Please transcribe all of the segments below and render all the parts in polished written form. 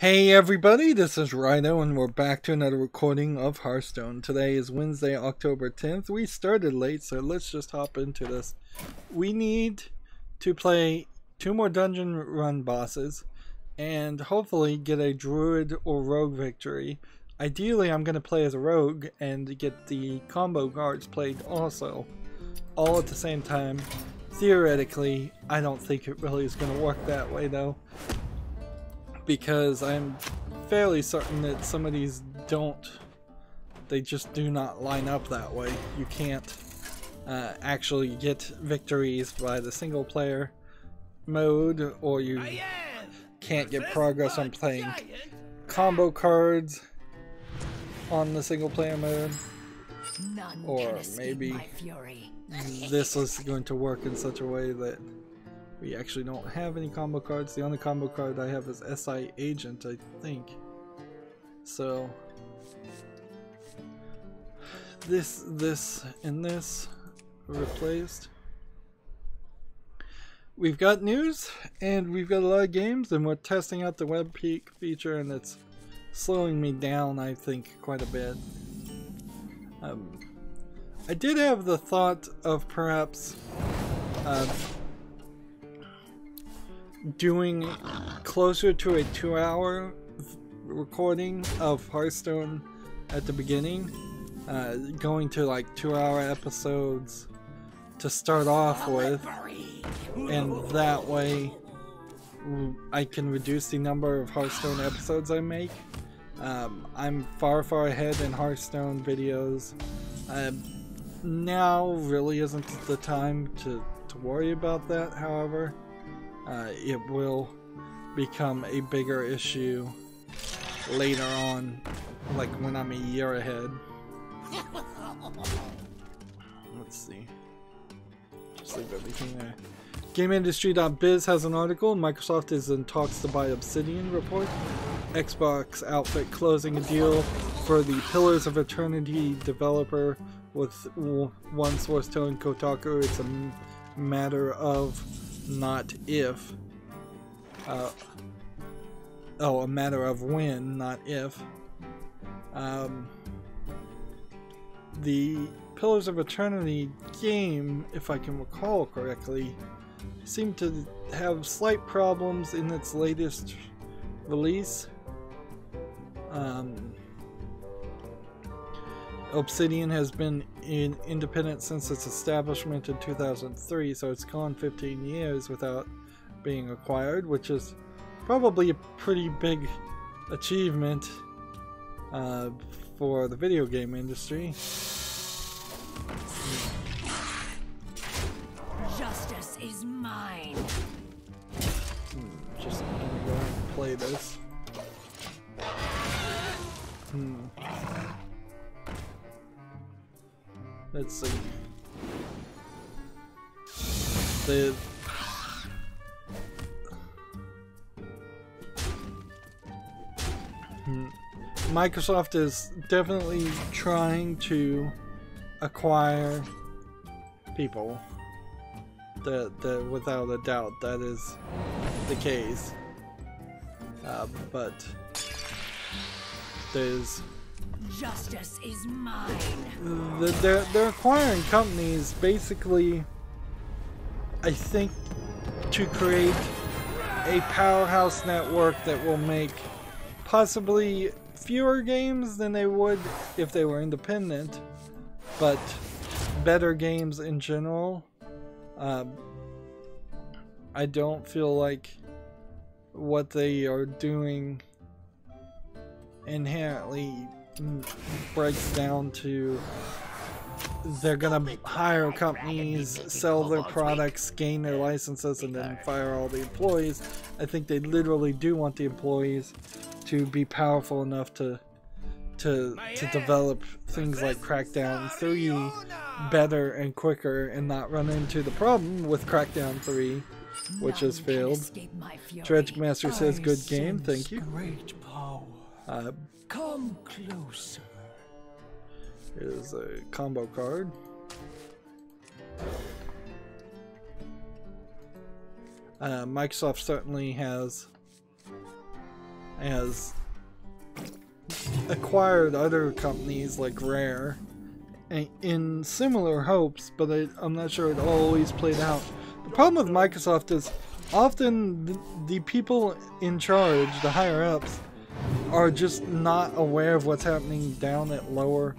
Hey everybody, this is Rydo and we're back to another recording of Hearthstone. Today is Wednesday, October 10th. We started late, so let's just hop into this. We need to play 2 more dungeon run bosses and hopefully get a druid or rogue victory. Ideally, I'm going to play as a rogue and get the combo cards played also, all at the same time. Theoretically, I don't think it really is going to work that way though, because I'm fairly certain that some of these they just do not line up that way. You can't actually get victories by the single player mode, or you can't get progress on playing combo cards on the single player mode. Or maybe this is going to work in such a way that we actually don't have any combo cards. The only combo card I have is SI Agent, I think. So this, and this replaced. We've got news and we've got a lot of games, and we're testing out the web peak feature, and it's slowing me down, I think, quite a bit. I did have the thought of perhaps doing closer to a 2-hour recording of Hearthstone at the beginning, going to like 2-hour episodes to start off with, and that way I can reduce the number of Hearthstone episodes I make. I'm far ahead in Hearthstone videos. Now really isn't the time to worry about that, however. It will become a bigger issue later on, like when I'm a year ahead. Let's see. Just leave everything there. GameIndustry.biz has an article. Microsoft is in talks to buy Obsidian report. Xbox outfit closing a deal for the Pillars of Eternity developer, with one source telling Kotaku it's a matter of not if. A matter of when, not if. The Pillars of Eternity game, if I can recall correctly, seemed to have slight problems in its latest release. Obsidian has been independent since its establishment in 2003, so it's gone 15 years without being acquired, which is probably a pretty big achievement for the video game industry. Justice is mine. Just gonna go and play this. Let's see. Microsoft is definitely trying to acquire people. Without a doubt, that is the case. But there's justice is mine. They're acquiring companies basically, I think, to create a powerhouse network that will make possibly fewer games than they would if they were independent, but better games in general. I don't feel like what they are doing inherently breaks down to they're gonna hire companies, sell their products, gain their licenses, and then fire all the employees. I think they literally do want the employees to be powerful enough to develop things like Crackdown 3 better and quicker, and not run into the problem with Crackdown 3, which has failed. Dredge Master says, good game, thank you. Great power. Come closer. Here's a combo card. Microsoft certainly has has acquired other companies like Rare in similar hopes, but I'm not sure it always played out. The problem with Microsoft is often the people in charge, the higher ups, are just not aware of what's happening down at lower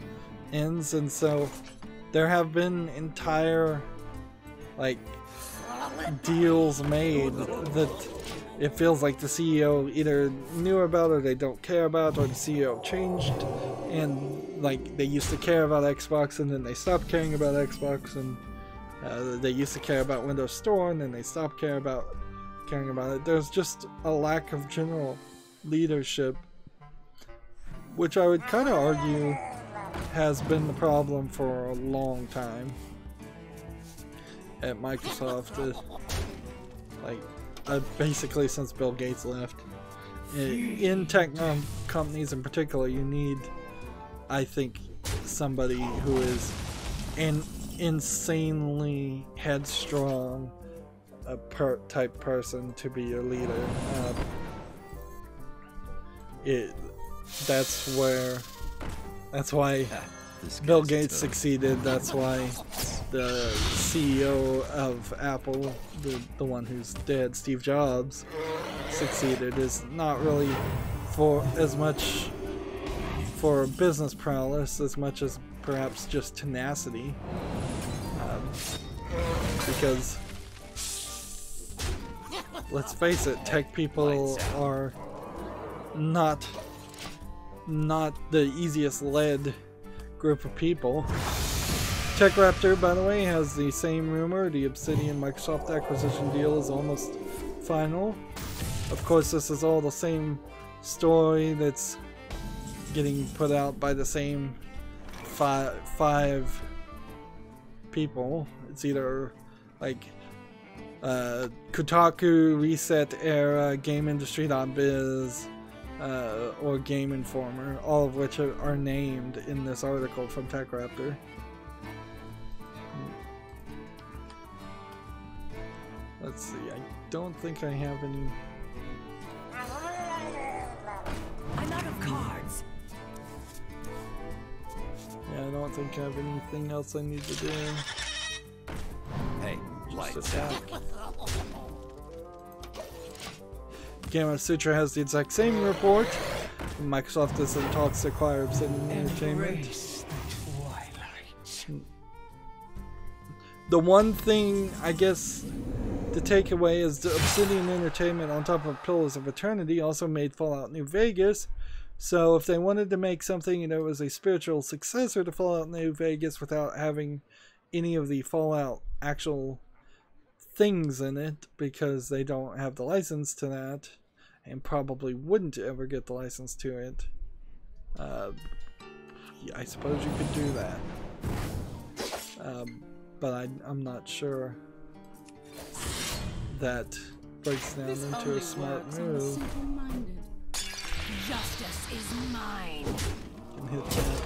ends, and so there have been entire like deals made that it feels like the CEO either knew about or they don't care about, or the CEO changed, and like they used to care about Xbox and then they stopped caring about Xbox, and they used to care about Windows Store and then they stopped caring about it. There's just a lack of general leadership, which I would kind of argue has been the problem for a long time at Microsoft. Basically since Bill Gates left. In tech companies in particular, you need, I think, somebody who is an insanely headstrong type person to be your leader. That's why Bill Gates succeeded. That's why the CEO of Apple, the one who's dead, Steve Jobs, succeeded. Is not really for as much for business prowess as much as perhaps just tenacity, because let's face it, tech people are not the easiest led group of people. TechRaptor, by the way, has the same rumor. The Obsidian Microsoft acquisition deal is almost final. Of course, this is all the same story that's getting put out by the same five people. It's either like Kotaku, Reset Era, GameIndustry.biz, or Game Informer, all of which are named in this article from TechRaptor. Let's see, I don't think I have any. I'm out of cards. Yeah, I don't think I have anything else I need to do. Hey, just attack. Gamma Sutra has the exact same report. Microsoft is in talks to acquire Obsidian Entertainment. The one thing, I guess, the takeaway is the Obsidian Entertainment, on top of Pillars of Eternity, also made Fallout New Vegas. So if they wanted to make something that was a spiritual successor to Fallout New Vegas without having any of the Fallout actual things in it, because they don't have the license to that, and probably wouldn't ever get the license to it, yeah, I suppose you could do that. But I'm not sure that breaks down into a smart move. Justice is mine. Can hit that,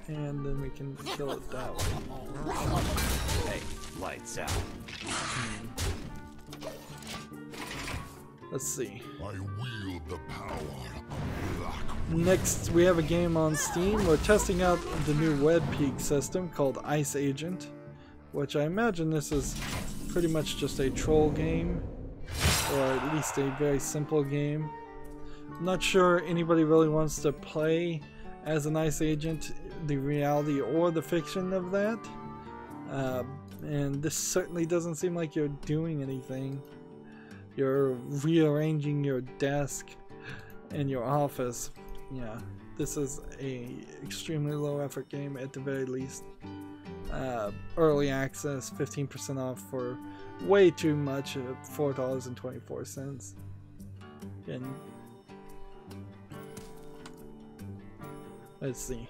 and then we can kill it that way. Hey, lights out. Let's see. I wield the power of black. Next, we have a game on Steam. We're testing out the new web peak system called Ice Agent, which I imagine this is pretty much just a troll game, or at least a very simple game. I'm not sure anybody really wants to play as an Ice Agent, the reality or the fiction of that. And this certainly doesn't seem like you're doing anything. You're rearranging your desk in your office. Yeah, this is a extremely low effort game at the very least. Early access, 15% off for way too much at $4.24. And let's see.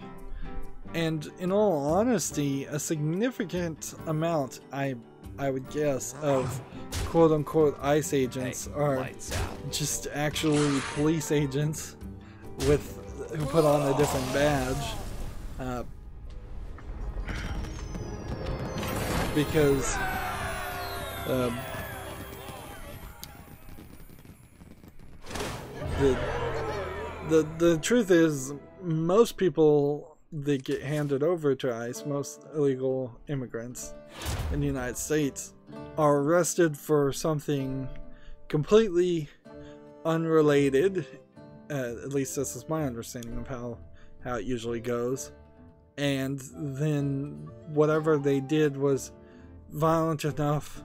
And in all honesty, a significant amount, I would guess, of quote-unquote ICE agents are just actually police agents who put on a different badge. Because The truth is, most people that get handed over to ICE, most illegal immigrants in the United States, are arrested for something completely unrelated. At least this is my understanding of how it usually goes. And then whatever they did was violent enough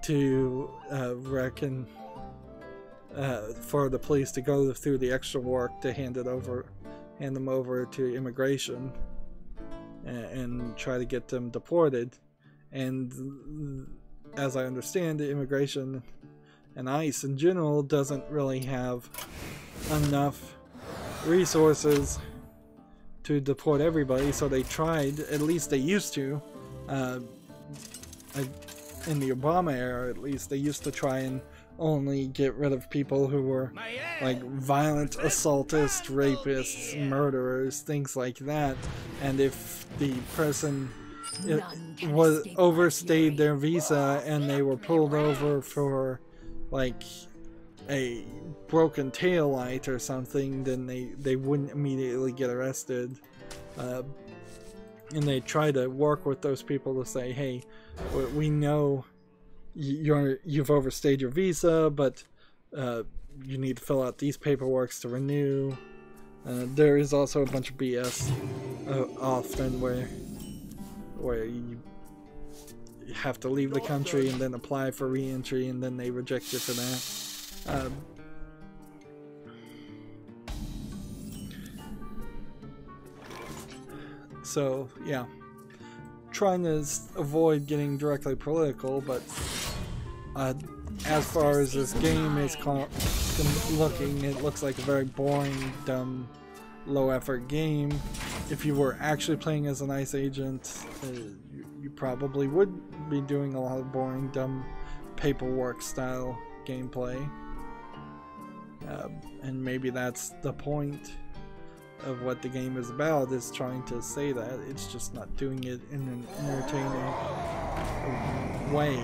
to reckon for the police to go through the extra work to hand them over to immigration and try to get them deported. And as I understand it, immigration and ICE in general doesn't really have enough resources to deport everybody, so they tried, at least they used to, in the Obama era at least, they used to try and only get rid of people who were like violent assaultists, rapists, murderers, things like that. And if the person overstayed their visa and they were pulled over for like a broken tail light or something, then they wouldn't immediately get arrested. And they try to work with those people to say, hey, we know you've overstayed your visa, but you need to fill out these paperworks to renew. There is also a bunch of BS often where you have to leave the country and then apply for re-entry, and then they reject you for that. So yeah, trying to avoid getting directly political, but as far as this game is looking, it looks like a very boring, dumb, low-effort game. If you were actually playing as an ICE agent, you probably would be doing a lot of boring, dumb, paperwork-style gameplay. And maybe that's the point of what the game is about, is trying to say that. It's just not doing it in an entertaining way.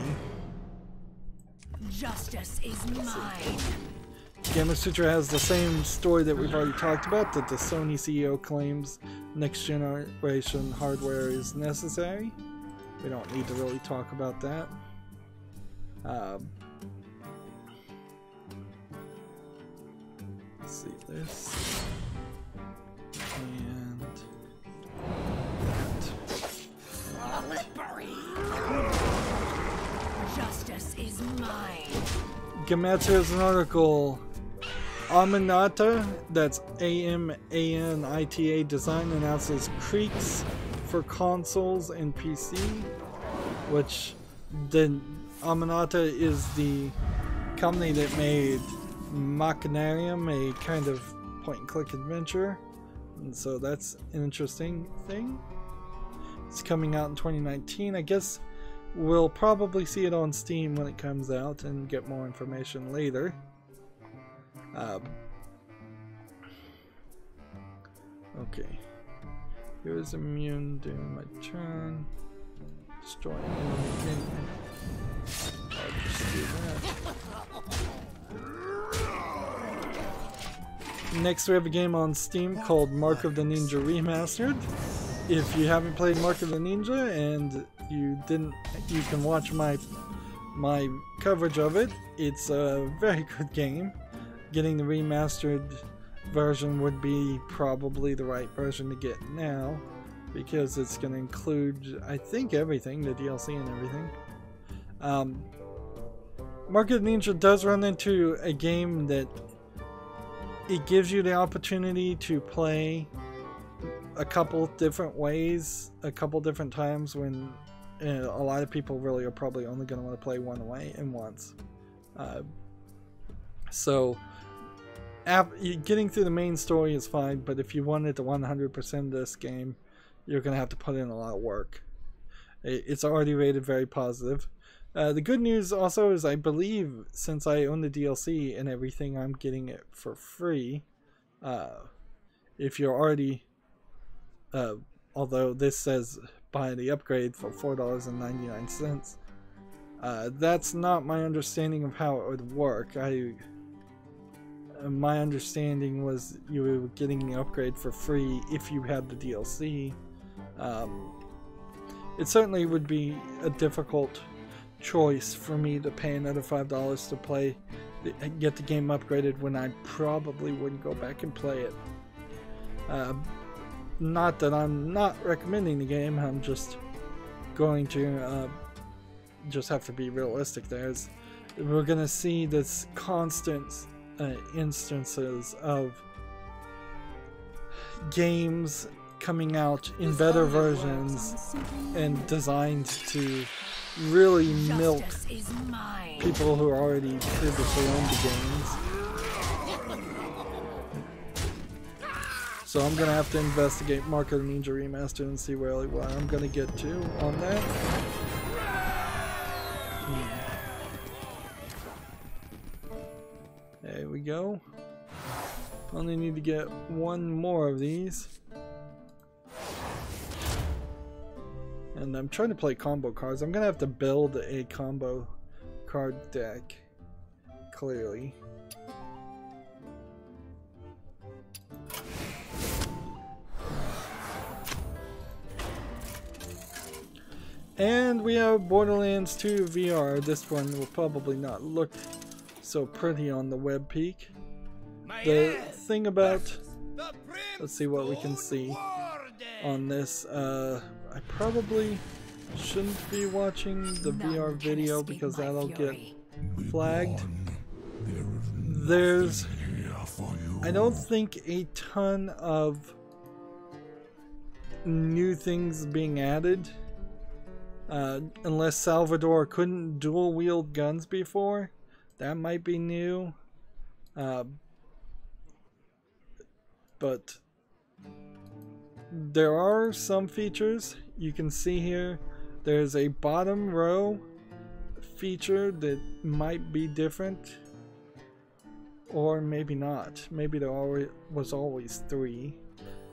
Justice is mine. Gamer Sutra has the same story that we've already talked about, that the Sony CEO claims next generation hardware is necessary. We don't need to really talk about that. Let's see this. And that. Justice is mine. Gematsu has an article. Aminata, that's Amanita Design, announces Creaks for consoles and PC, which the Aminata is the company that made Machinarium, a kind of point-and-click adventure. And so that's an interesting thing. It's coming out in 2019. I guess we'll probably see it on Steam when it comes out and get more information later. Okay. Here's immune during my turn. Destroy enemy. I'll just do that. Next we have a game on Steam called Mark of the Ninja Remastered. If you haven't played Mark of the Ninja and you can watch my coverage of it. It's a very good game. Getting the remastered version would be probably the right version to get now, because it's going to include, I think, everything, the DLC and everything. Mark of the Ninja does run into a game that it gives you the opportunity to play a couple different ways, a couple different times, when a lot of people really are probably only going to want to play one way and once. So getting through the main story is fine, but if you wanted to 100% this game, you're going to have to put in a lot of work. It's already rated very positive. The good news also is, I believe, since I own the DLC and everything, I'm getting it for free. If you're already... although this says buy the upgrade for $4.99. That's not my understanding of how it would work. my understanding was you were getting the upgrade for free if you had the DLC. It certainly would be a difficult choice for me to pay another $5 to play, get the game upgraded when I probably wouldn't go back and play it. Not that I'm not recommending the game, I'm just going to just have to be realistic. We're gonna see this constant instances of games coming out in better versions and designed to really milk people who already previously owned the games. So I'm gonna have to investigate Mark of the Ninja Remastered and see where I'm gonna get to on that. There we go. Only need to get one more of these. And I'm trying to play combo cards. I'm gonna have to build a combo card deck, clearly. And we have Borderlands 2 VR. This one will probably not look so pretty on the web peak. The thing about, let's see what we can see on this. I probably shouldn't be watching the VR video because that'll get flagged. There's, I don't think a ton of new things being added. Unless Salvador couldn't dual wield guns before, that might be new. But there are some features you can see here. There's a bottom row feature that might be different, or maybe not. Maybe there was always 3,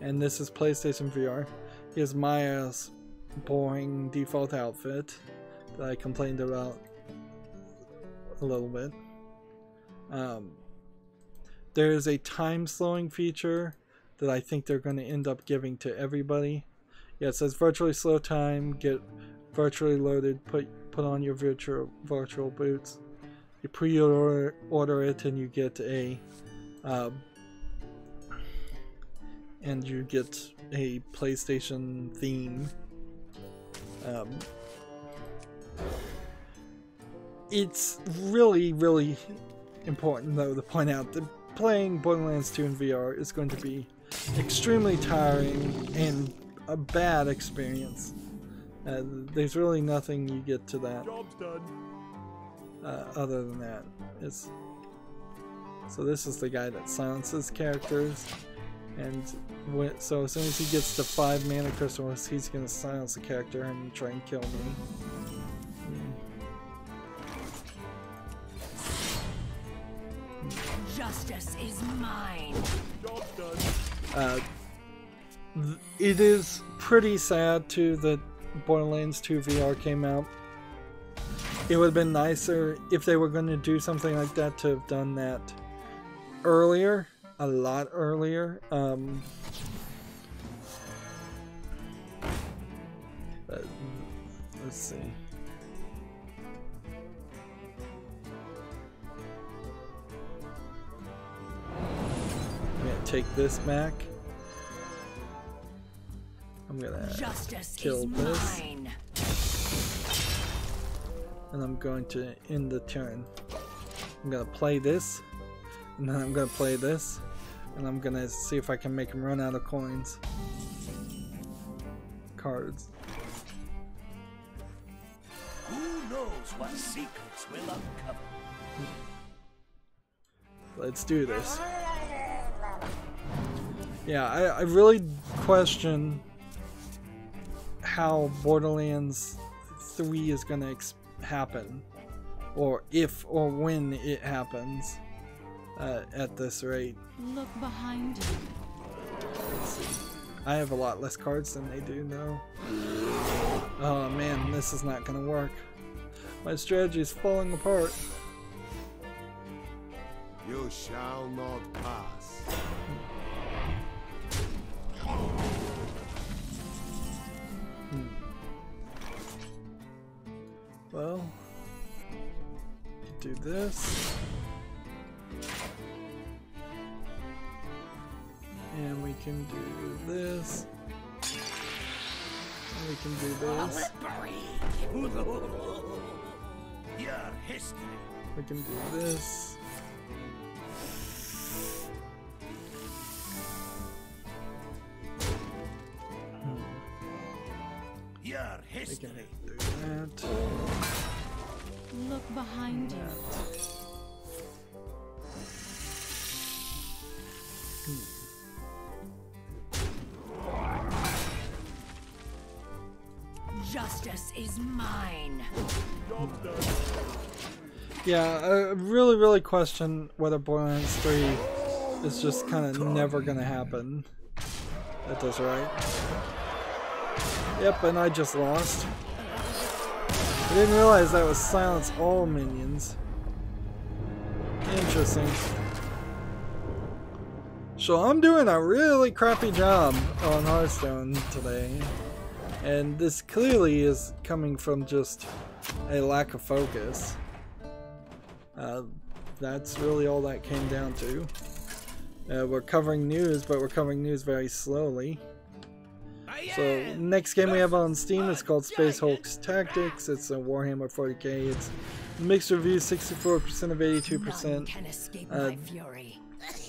and this is PlayStation VR. Here's Maya's boring default outfit that I complained about a little bit. There's a time slowing feature that I think they're going to end up giving to everybody. Yeah, it says virtually slow time, get virtually loaded, put on your virtual boots. You pre-order it and you get a PlayStation theme. It's really, really important though to point out that playing Borderlands 2 in VR is going to be extremely tiring and a bad experience. There's really nothing you get to that. Job's done. Other than that, so this is the guy that silences characters, and so as soon as he gets to 5 mana crystals, he's gonna silence the character and try and kill me. Justice is mine. It is pretty sad too that Borderlands 2 VR came out. It would have been nicer if they were going to do something like that to have done that earlier, a lot earlier. Let's see. I'm gonna take this back. I'm gonna kill this. And I'm going to end the turn. I'm gonna play this, and then I'm gonna play this, and I'm gonna see if I can make him run out of coins. Cards. Who knows what secrets will uncover? Let's do this. Yeah, I really question how Borderlands 3 is gonna happen, or if or when it happens at this rate. Look behind you. Let's see. I have a lot less cards than they do though. Oh man, this is not gonna work. My strategy is falling apart. You shall not pass. Well, do this. And we can do this. And we can do this. Your history. We can do this. Your We history. can do that. Look behind you. Justice is mine. Yeah, I really question whether Borderlands 3 is just kind of never gonna happen. That does right. Yep, and I just lost. I didn't realize that was silence all minions. Interesting. So I'm doing a really crappy job on Hearthstone today. And this clearly is coming from just a lack of focus. That's really all that came down to. We're covering news, but we're covering news very slowly. So next game we have on Steam is called Space Hulk's Tactics. It's a Warhammer 40k. It's mixed reviews, 64% of 82%. None can escape my fury.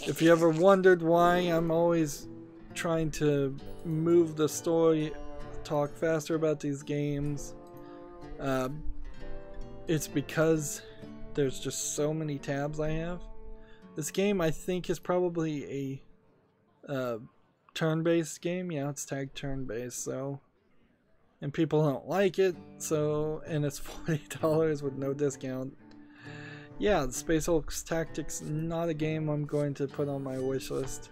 If you ever wondered why I'm always trying to move the story, talk faster about these games, it's because there's just so many tabs I have. This game I think is probably a turn-based game. Yeah, it's tagged turn-based, so, and people don't like it, so, and it's $40 with no discount. Yeah, Space Hulk's Tactics, not a game I'm going to put on my wish list.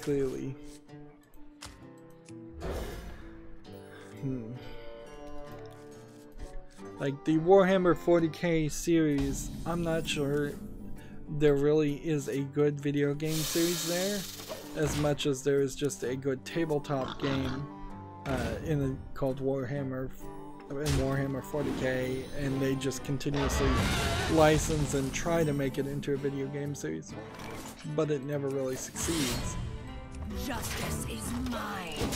Clearly. Like the Warhammer 40k series, I'm not sure there really is a good video game series there, as much as there is just a good tabletop game called Warhammer and Warhammer 40k, and they just continuously license and try to make it into a video game series, but it never really succeeds. Justice is mine.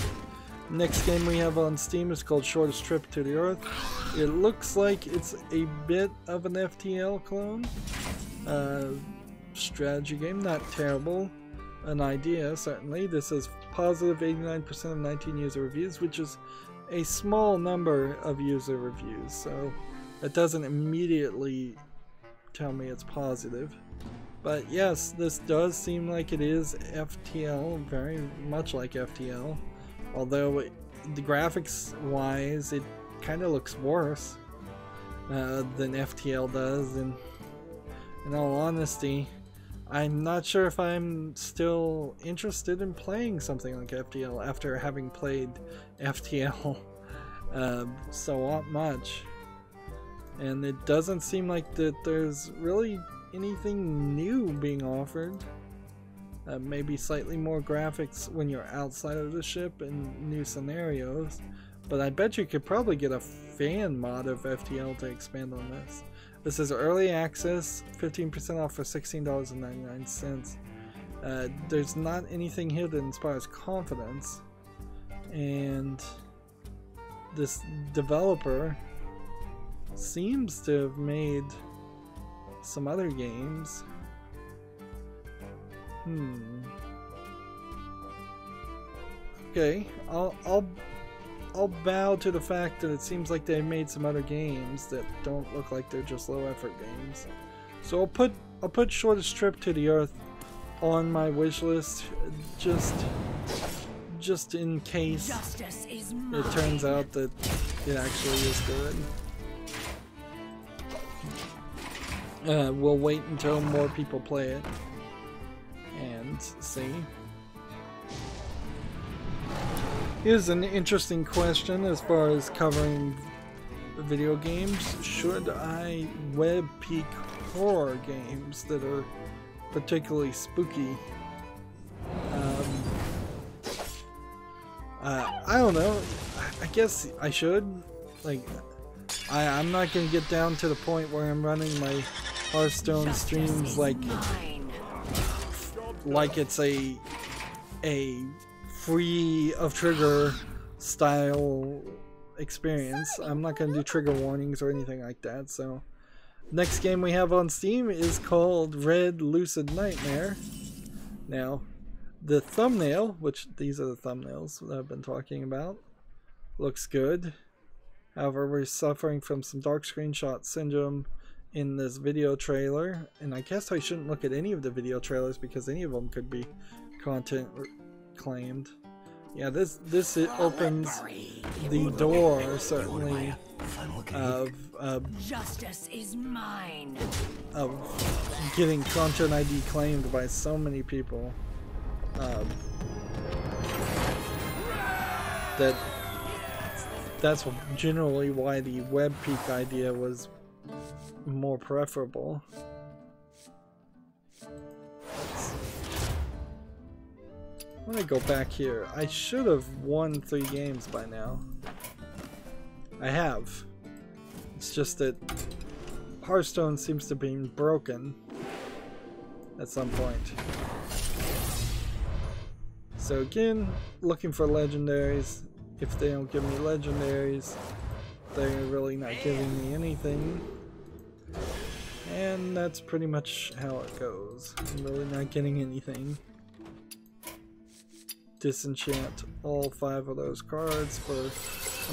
Next game we have on Steam is called Shortest Trip to the Earth. It looks like it's a bit of an FTL clone. Strategy game, not terrible. An idea, certainly. This is positive 89% of 19 user reviews, which is a small number of user reviews, so that doesn't immediately tell me it's positive. But yes, this does seem like it is FTL, very much like FTL. Although the graphics wise, it kind of looks worse than FTL does, and in all honesty, I'm not sure if I'm still interested in playing something like FTL after having played FTL so much. And it doesn't seem like that there's really anything new being offered. Maybe slightly more graphics when you're outside of the ship and new scenarios, but I bet you could probably get a fan mod of FTL to expand on this. This is early access, 15% off for $16.99. There's not anything here that inspires confidence, and this developer seems to have made some other games. Okay, I'll bow to the fact that it seems like they made some other games that don't look like they're just low effort games. So I'll put Shortest Trip to the Earth on my wish list just in case it turns out that it actually is good. We'll wait until more people play it and see. Here's an interesting question as far as covering video games. Should I web peek horror games that are particularly spooky. I don't know. I guess I should. Like, I'm not gonna get down to the point where I'm running my Hearthstone streams like it's a free of trigger style experience. I'm not gonna do trigger warnings or anything like that. So, next game we have on Steam is called Red Lucid Nightmare. Now, the thumbnail, which these are the thumbnails that I've been talking about, looks good. However, we're suffering from some dark screenshot syndrome in this video trailer, and I guess I shouldn't look at any of the video trailers because any of them could be content claimed. Yeah, this it opens the door certainly of Justice is mine. Of getting content ID claimed by so many people. That's generally why the web peak idea was more preferable. I'm gonna go back here. I should have won 3 games by now. I have. It's just that Hearthstone seems to be broken at some point. So again, looking for legendaries. If they don't give me legendaries, they're really not giving me anything. And that's pretty much how it goes. I'm really not getting anything. Disenchant all 5 of those cards for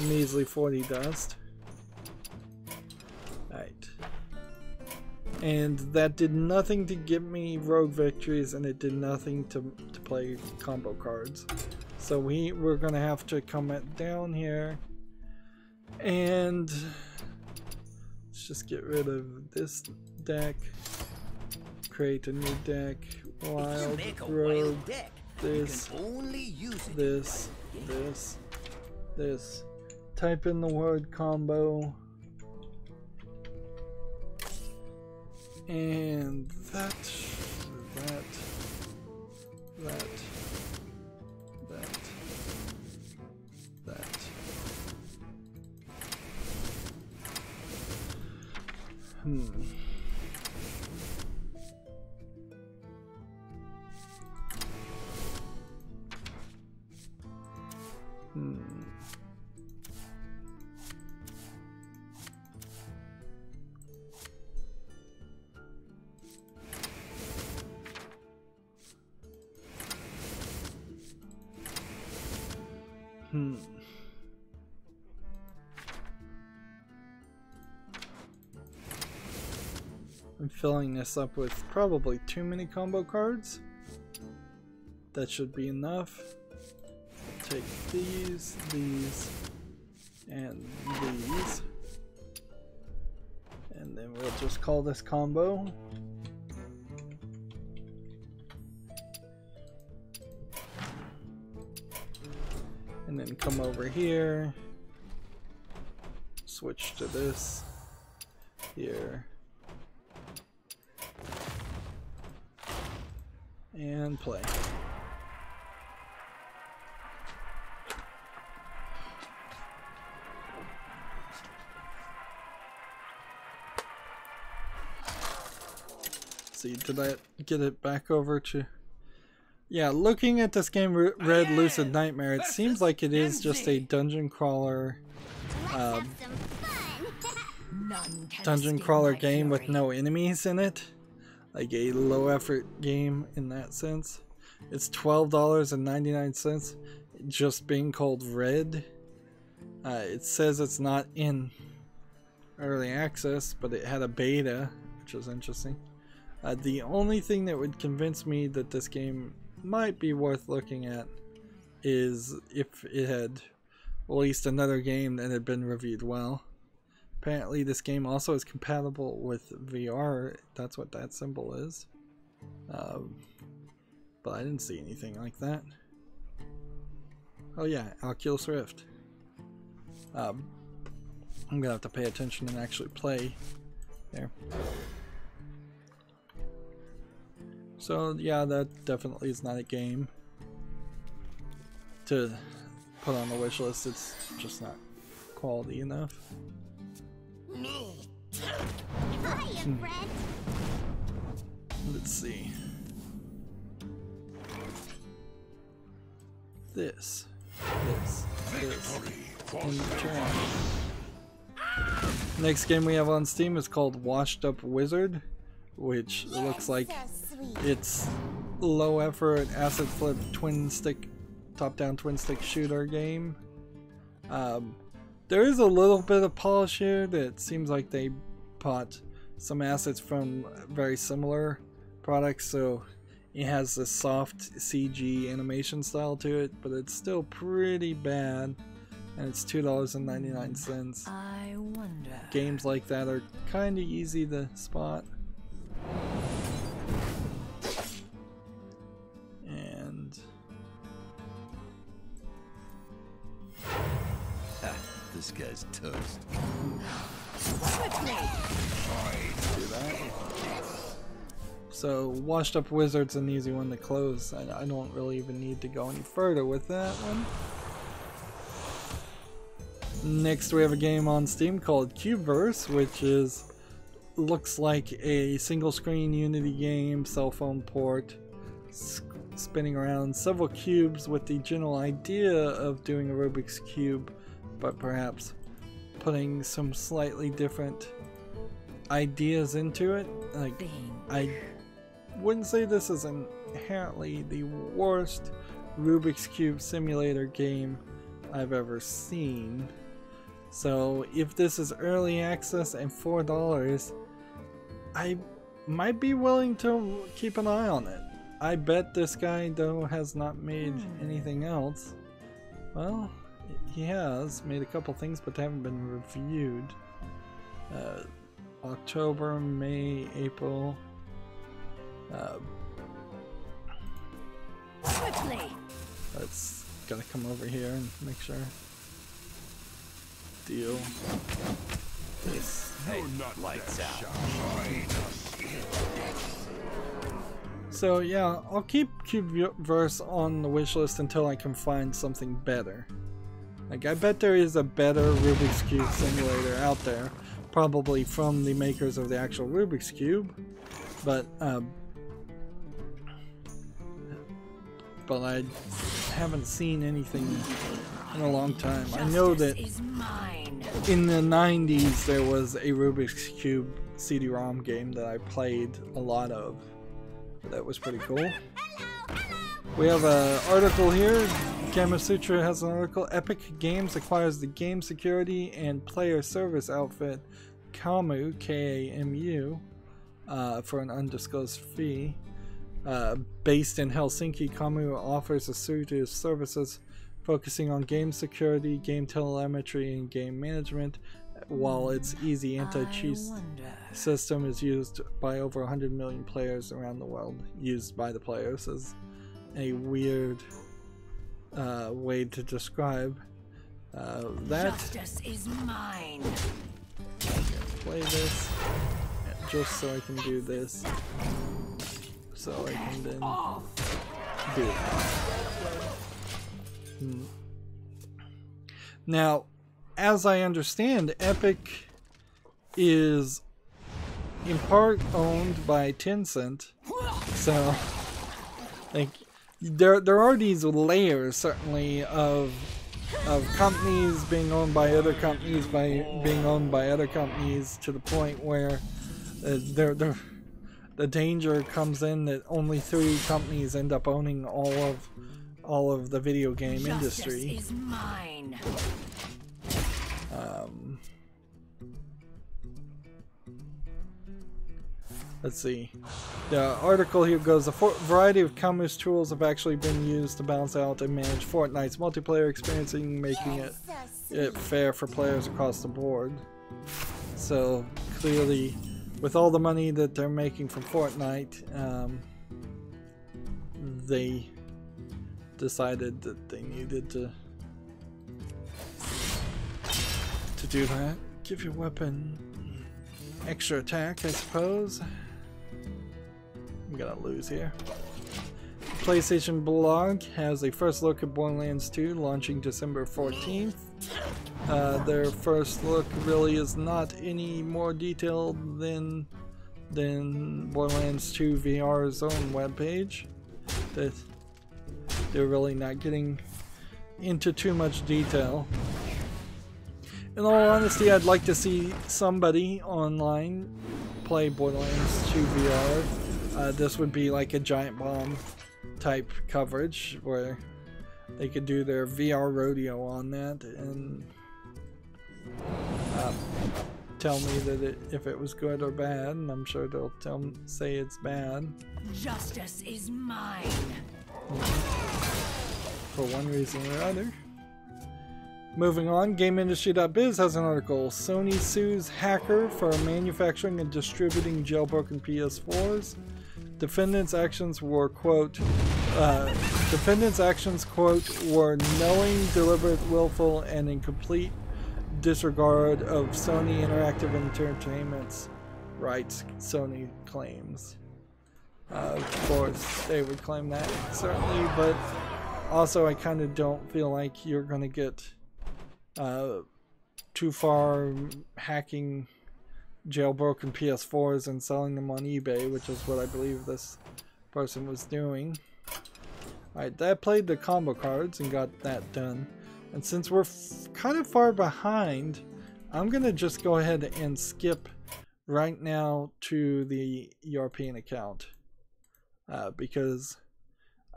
a measly 40 dust. Right. And that did nothing to give me rogue victories, and it did nothing to play combo cards. So we're gonna have to comment down here, and let's just get rid of this deck, create a new deck, wild rogue, this, type in the word combo, and that. I'm filling this up with probably too many combo cards. That should be enough. Take these, and these. And then we'll just call this combo. And then come over here. Switch to this. Here. And play. See, did I get it back over to... Yeah, looking at this game, Red Lucid Nightmare, it seems like it is just a dungeon crawler game with no enemies in it. Like a low effort game in that sense. It's $12.99, just being called Red. It says it's not in early access, but it had a beta, which is interesting. The only thing that would convince me that this game might be worth looking at is if it had released another game that had been reviewed well. Apparently this game also is compatible with VR, that's what that symbol is. But I didn't see anything like that. Oh yeah, Oculus Rift. I'm gonna have to pay attention and actually play there. So yeah, that definitely is not a game to put on the wish list. It's just not quality enough. Let's see. This. And turn. Next game we have on Steam is called Washed Up Wizard, which looks like it's low effort asset flip twin stick, top down twin stick shooter game. There is a little bit of polish here that seems like they bought some assets from very similar products, so it has this soft CG animation style to it, but it's still pretty bad, and it's $2.99. I wonder. Games like that are kind of easy to spot. And This guy's toast. do that. So, Washed Up Wizard's an easy one to close. I don't really even need to go any further with that one. Next, we have a game on Steam called Cubeverse, which looks like a single-screen Unity game, cell phone port, spinning around several cubes with the general idea of doing a Rubik's Cube, but perhaps putting some slightly different ideas into it. Like, I wouldn't say this is inherently the worst Rubik's Cube simulator game I've ever seen. So if this is early access and $4, I might be willing to keep an eye on it. I bet this guy, though, has not made anything else. Well, he has made a couple things, but they haven't been reviewed. October, May, April. Let's gotta come over here and make sure. Deal. This. Hey, lights out. So yeah, I'll keep Cubeverse on the wish list until I can find something better. Like, I bet there is a better Rubik's Cube simulator out there, probably from the makers of the actual Rubik's Cube, but I haven't seen anything in a long time. I know that in the 90s there was a Rubik's Cube CD-ROM game that I played a lot of. That was pretty cool. We have an article here. Gamasutra has an article. Epic Games acquires the game security and player service outfit Kamu, K-A-M-U, for an undisclosed fee. Based in Helsinki, Kamu offers a suite of services focusing on game security, game telemetry, and game management, while its easy anti-cheat system is used by over 100 million players around the world. Used by the players is a weird way to describe that. Justice is mine. Play this just so I can do this. So I can then do that. Now, as I understand, Epic is in part owned by Tencent, so like there are these layers certainly of companies being owned by other companies being owned by other companies, to the point where the danger comes in that only 3 companies end up owning all of the video game industry. Justice is mine. Let's see. The article here goes, a variety of Kamu's tools have actually been used to balance out and manage Fortnite's multiplayer experience, making it fair for players across the board. So clearly, with all the money that they're making from Fortnite, they decided that they needed to do that. Give your weapon extra attack, I suppose. I'm gonna lose here. PlayStation blog has a first look at Borderlands 2 launching December 14th. Their first look really is not any more detailed than Borderlands 2 VR's own webpage. That they're really not getting into too much detail. In all honesty, I'd like to see somebody online play Borderlands 2 VR. This would be like a giant bomb type coverage where they could do their VR rodeo on that and tell me that if it was good or bad, and I'm sure they'll say it's bad. Justice is mine. For one reason or other. Moving on, GameIndustry.biz has an article. Sony sues hacker for manufacturing and distributing jailbroken PS4s. Defendants' actions were, quote, were knowing, deliberate, willful, and in complete disregard of Sony Interactive Entertainment's rights, Sony claims. Of course, they would claim that, certainly, but also I kind of don't feel like you're going to get too far hacking jailbroken PS4s and selling them on eBay, which is what I believe this person was doing. Alright, that played the combo cards and got that done. And since we're kind of far behind, I'm going to just go ahead and skip right now to the European account. Because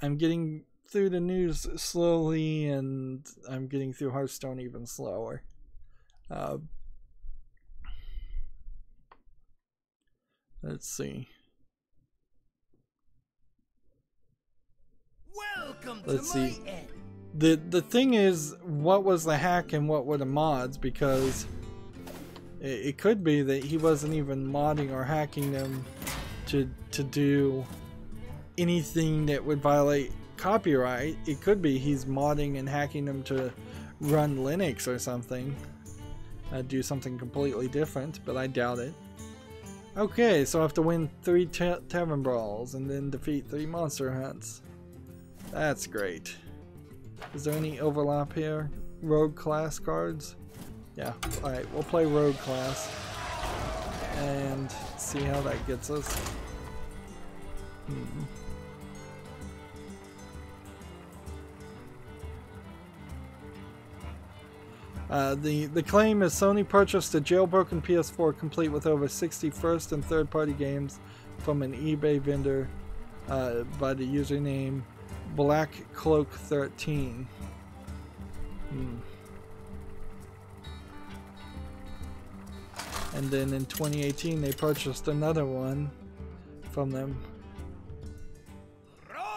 I'm getting through the news slowly and I'm getting through Hearthstone even slower. Let's see. Let's see. The thing is, what was the hack and what were the mods? Because it could be that he wasn't even modding or hacking them to do anything that would violate copyright. It could be he's modding and hacking them to run Linux or something. Do something completely different, but I doubt it. Okay, so I have to win 3 Tavern Brawls and then defeat 3 Monster Hunts. That's great. Is there any overlap here? Rogue class cards? Yeah, alright, we'll play Rogue class and see how that gets us. The claim is Sony purchased a jailbroken PS4 complete with over 60 first and third party games from an eBay vendor by the username BlackCloak13. And then in 2018 they purchased another one from them.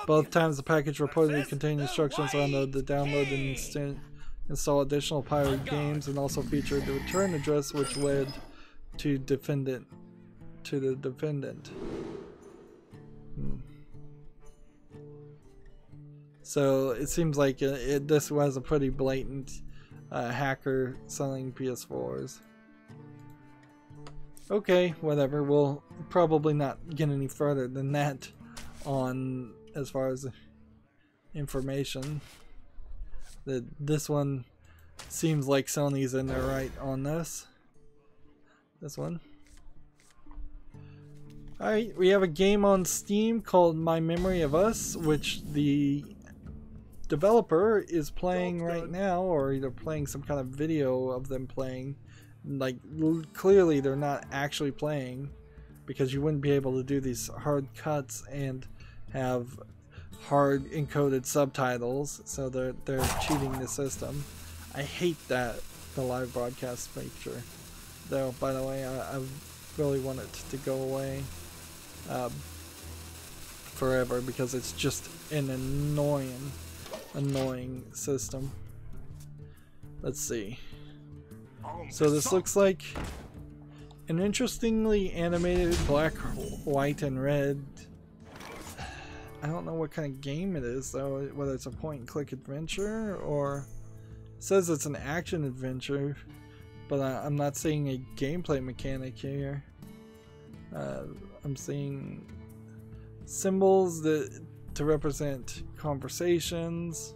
Both times the package reportedly contained instructions on how to download and install additional pirated games, and also featured the return address which led to the defendant. So it seems like this was a pretty blatant hacker selling PS4s. Okay, whatever. We'll probably not get any further than that on as far as information. This one seems like Sony's in there right on this. This one. Alright, we have a game on Steam called My Memory of Us, which the developer is playing right now, or either playing some kind of video of them playing. Like, clearly they're not actually playing, because you wouldn't be able to do these hard cuts and have hard encoded subtitles, so they're cheating the system. I hate that, the live broadcast feature, though. By the way, I really want it to go away forever, because it's just an annoying system. Let's see. So this looks like an interestingly animated black, white, and red. I don't know what kind of game it is though, whether it's a point-and-click adventure or it says it's an action adventure, but I'm not seeing a gameplay mechanic here. I'm seeing symbols that to represent conversations.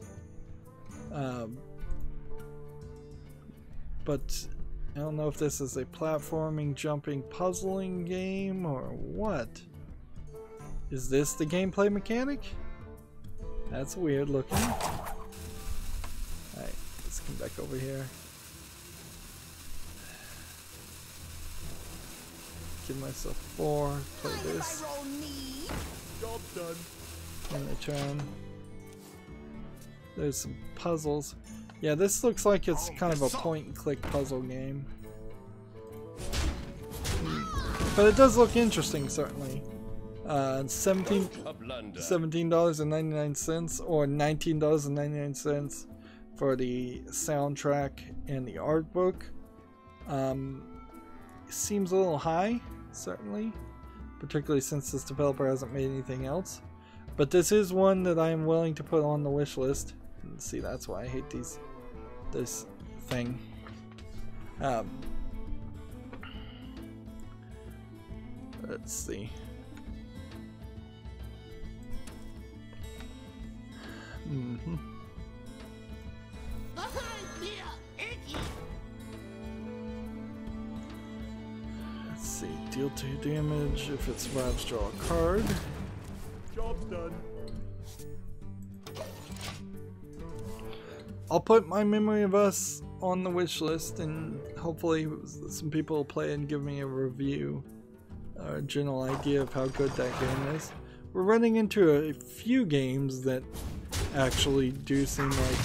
But I don't know if this is a platforming, jumping, puzzling game or what. Is this the gameplay mechanic? That's weird looking. Alright, let's come back over here. Give myself 4, play this. Job done. In the turn. There's some puzzles. Yeah, this looks like it's kind of a point and click puzzle game. But it does look interesting, certainly. $17.99 or $19.99 for the soundtrack and the art book. Seems a little high, certainly, particularly since this developer hasn't made anything else. But this is one that I am willing to put on the wish list. See, that's why I hate this thing. Let's see. Let's see. Deal 2 damage. If it survives, draw a card. Job's done. I'll put My Memory of Us on the wish list, and hopefully some people will play and give me a review or a general idea of how good that game is. We're running into a few games that actually do seem like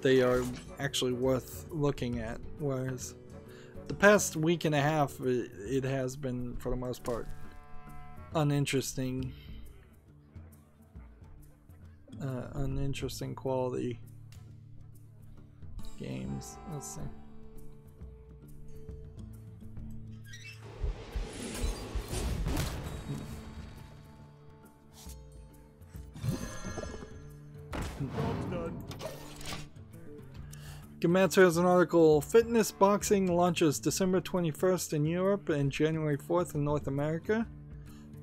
they are actually worth looking at, whereas the past week and a half it has been, for the most part, uninteresting. Uninteresting quality games. Let's see. Gematsu has an article. Fitness boxing launches December 21st in Europe and January 4th in North America.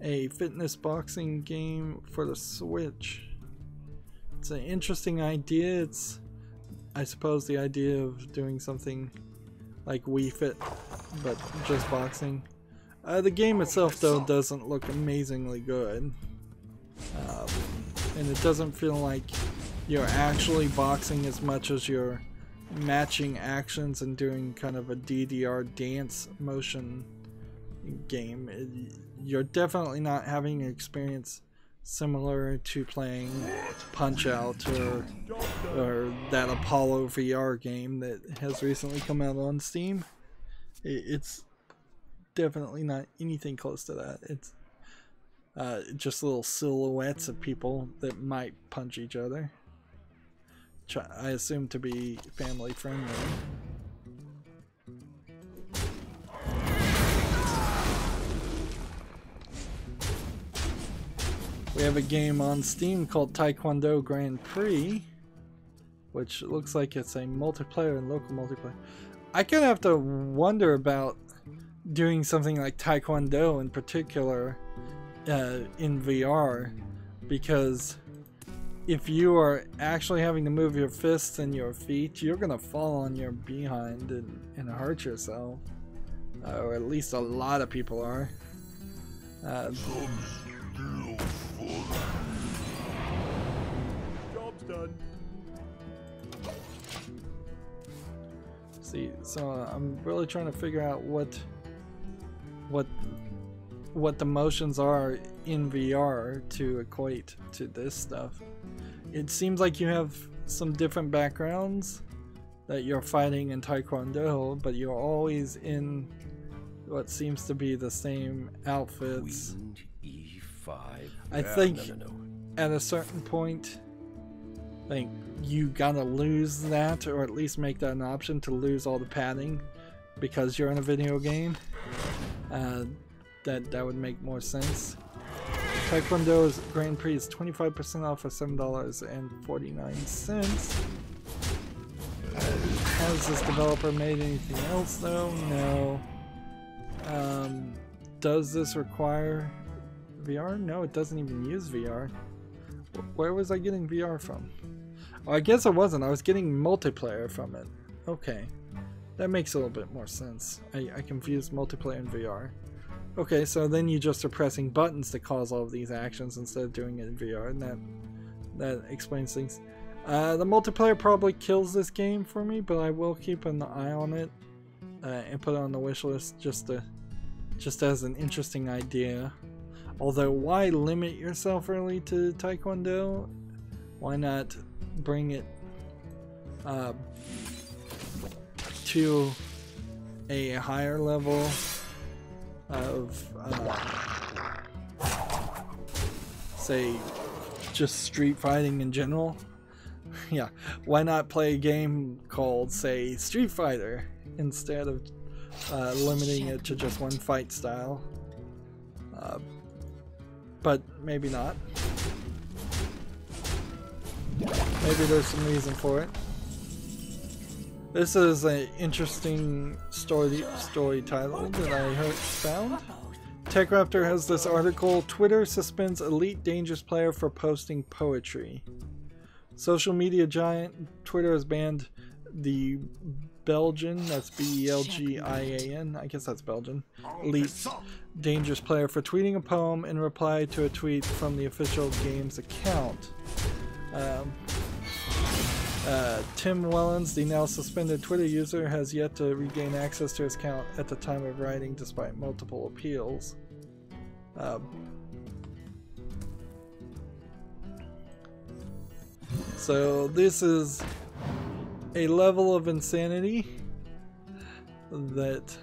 A fitness boxing game for the Switch. It's an interesting idea. It's, I suppose, the idea of doing something like Wii Fit, but just boxing. The game itself, though, doesn't look amazingly good. And it doesn't feel like you're actually boxing as much as you're matching actions and doing kind of a DDR dance motion game. You're definitely not having an experience similar to playing Punch-Out or that Apollo VR game that has recently come out on Steam. It's definitely not anything close to that. It's just little silhouettes of people that might punch each other. I assume to be family friendly. We have a game on Steam called Taekwondo Grand Prix, which looks like it's a multiplayer and local multiplayer. I kind of have to wonder about doing something like Taekwondo in particular in VR, because if you are actually having to move your fists and your feet, you're gonna fall on your behind and hurt yourself, or at least a lot of people are. Job's done. See, so I'm really trying to figure out what the motions are in VR to equate to this stuff. It seems like you have some different backgrounds that you're fighting in Taekwondo, but you're always in what seems to be the same outfits. Queen E5. I think at a certain point, I think you gotta lose that, or at least make that an option to lose all the padding because you're in a video game. That would make more sense. Taekwondo's Grand Prix is 25% off for $7.49. Has this developer made anything else though? No. Does this require VR? No, it doesn't even use VR. Where was I getting VR from? Oh, I guess I wasn't. I was getting multiplayer from it. Okay. That makes a little bit more sense. I confused multiplayer and VR. Okay, so then you just are pressing buttons to cause all of these actions instead of doing it in VR, and that explains things. The multiplayer probably kills this game for me, but I will keep an eye on it and put it on the wish list just as an interesting idea. Although, why limit yourself really to Taekwondo? Why not bring it to a higher level of, say, just street fighting in general? Yeah, why not play a game called, say, Street Fighter instead of limiting it to just one fight style? But maybe not. Maybe there's some reason for it. This is an interesting story title that I found. TechRaptor has this article: Twitter suspends elite dangerous player for posting poetry. Social media giant Twitter has banned the Belgian, that's Belgian, I guess that's Belgian, elite dangerous player for tweeting a poem in reply to a tweet from the official game's account. Tim Wellens, the now suspended Twitter user, has yet to regain access to his account at the time of writing despite multiple appeals. So this is a level of insanity that,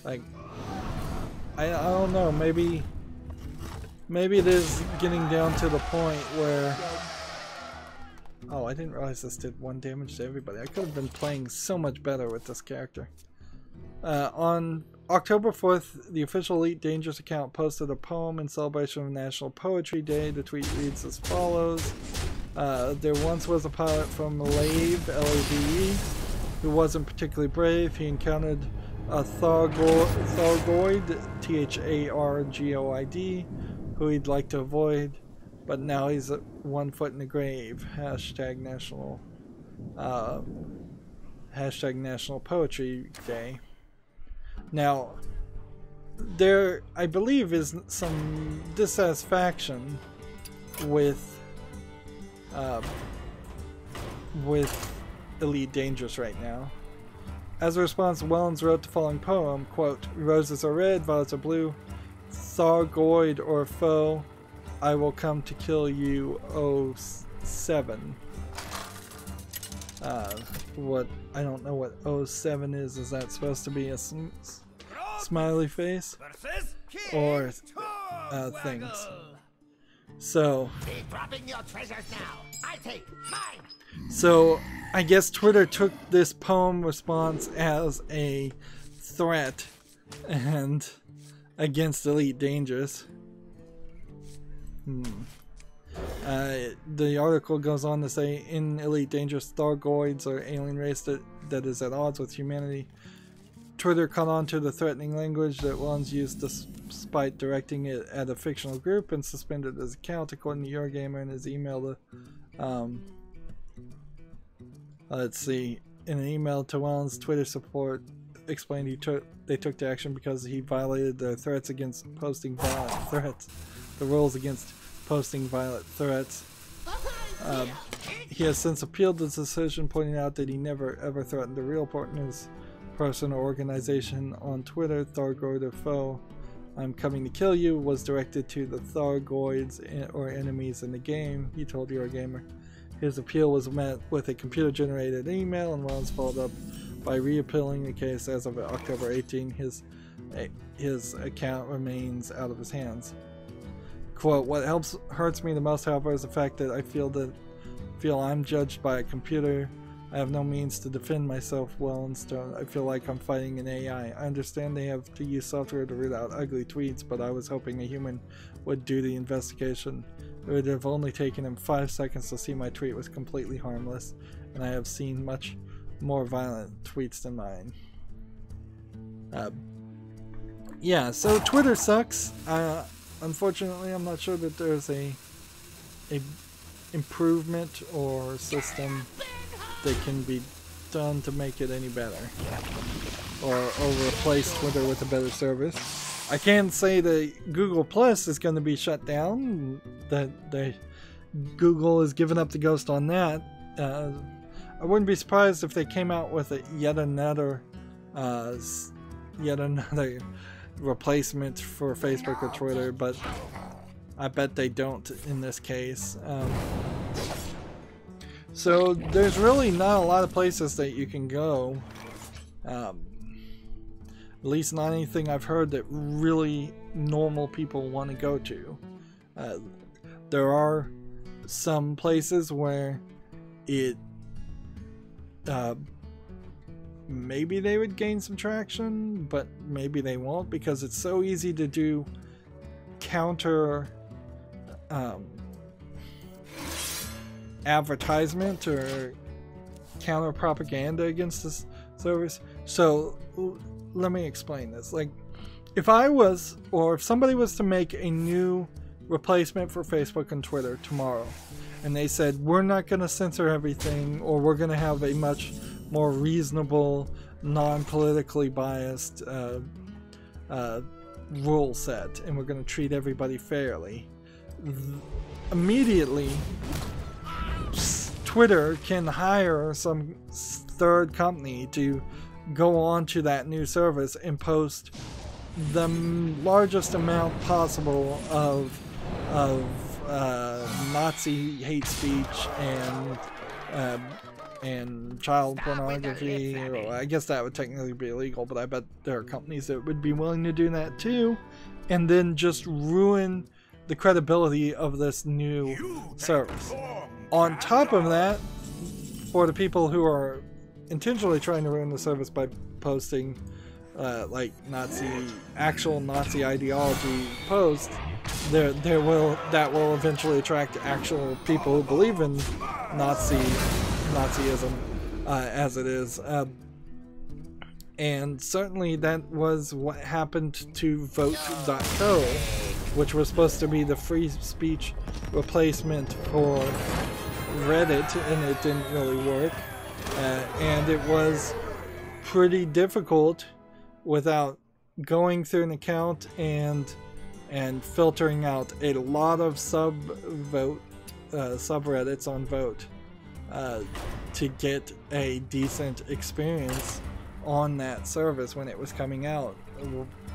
like, I don't know, maybe it is getting down to the point where, oh, I didn't realize this did 1 damage to everybody. I could have been playing so much better with this character. On October 4th, the official Elite Dangerous account posted a poem in celebration of National Poetry Day. The tweet reads as follows. There once was a pilot from Lave, L-A-V-E, who wasn't particularly brave. He encountered a Thargoid, T-H-A-R-G-O-I-D, who he'd like to avoid, but now he's 1 foot in the grave. Hashtag National Poetry Day. Now, there, I believe, is some dissatisfaction with Elite Dangerous right now. As a response, Wellens wrote the following poem, quote, "Roses are red, violets are blue, Thargoid or foe, I will come to kill you, 07. What, I don't know what 07 is. Is that supposed to be a smiley face? Or things? So, dropping your treasures now. I take mine. So, I guess Twitter took this poem response as a threat and against Elite Dangerous. The article goes on to say, in Elite Dangerous, Thargoids are alien race that is at odds with humanity. Twitter caught on to the threatening language that Wellens used despite directing it at a fictional group and suspended his account, according to Eurogamer in his email to, let's see, in an email to Wellens, Twitter support explained they took the action because he violated the threats against posting violent threats, the rules against posting violent threats. He has since appealed this decision, pointing out that he never ever threatened a real person or organization on Twitter. Thargoid or foe, I'm coming to kill you was directed to the Thargoids or enemies in the game, he told Eurogamer. His appeal was met with a computer-generated email, and Wellens followed up by reappealing the case. As of October 18, his account remains out of his hands. Quote, what hurts me the most, however, is the fact that I feel I'm judged by a computer. I have no means to defend myself well, and I feel like I'm fighting an AI. I understand they have to use software to root out ugly tweets, but I was hoping a human would do the investigation. It would have only taken him 5 seconds to see my tweet was completely harmless, and I have seen much more violent tweets than mine. yeah, so Twitter sucks. Unfortunately, I'm not sure that there's a improvement or system that can be done to make it any better, or replace Twitter with a better service. I can say that Google Plus is going to be shut down. That Google has given up the ghost on that. I wouldn't be surprised if they came out with yet another replacement for Facebook or Twitter, but I bet they don't in this case. So there's really not a lot of places that you can go, at least not anything I've heard that really normal people want to go to. There are some places where it maybe they would gain some traction, but maybe they won't, because it's so easy to do counter advertisement or counter propaganda against this service. So let me explain this. Like, if I was, or if somebody was to make a new replacement for Facebook and Twitter tomorrow, and they said, we're not going to censor everything, or we're going to have a much more reasonable, non-politically biased rule set, and we're going to treat everybody fairly, immediately Twitter can hire some third company to go on to that new service and post the largest amount possible of Nazi hate speech and child pornography. Well, I guess that would technically be illegal, but I bet there are companies that would be willing to do that too, and then just ruin the credibility of this new service. On top of that, for the people who are intentionally trying to ruin the service by posting like actual Nazi ideology posts, that will eventually attract actual people who believe in Nazism as it is, and certainly that was what happened to Vote.co, which was supposed to be the free speech replacement for Reddit, and it didn't really work, and it was pretty difficult without going through an account and filtering out a lot of subreddits on Vote to get a decent experience on that service when it was coming out,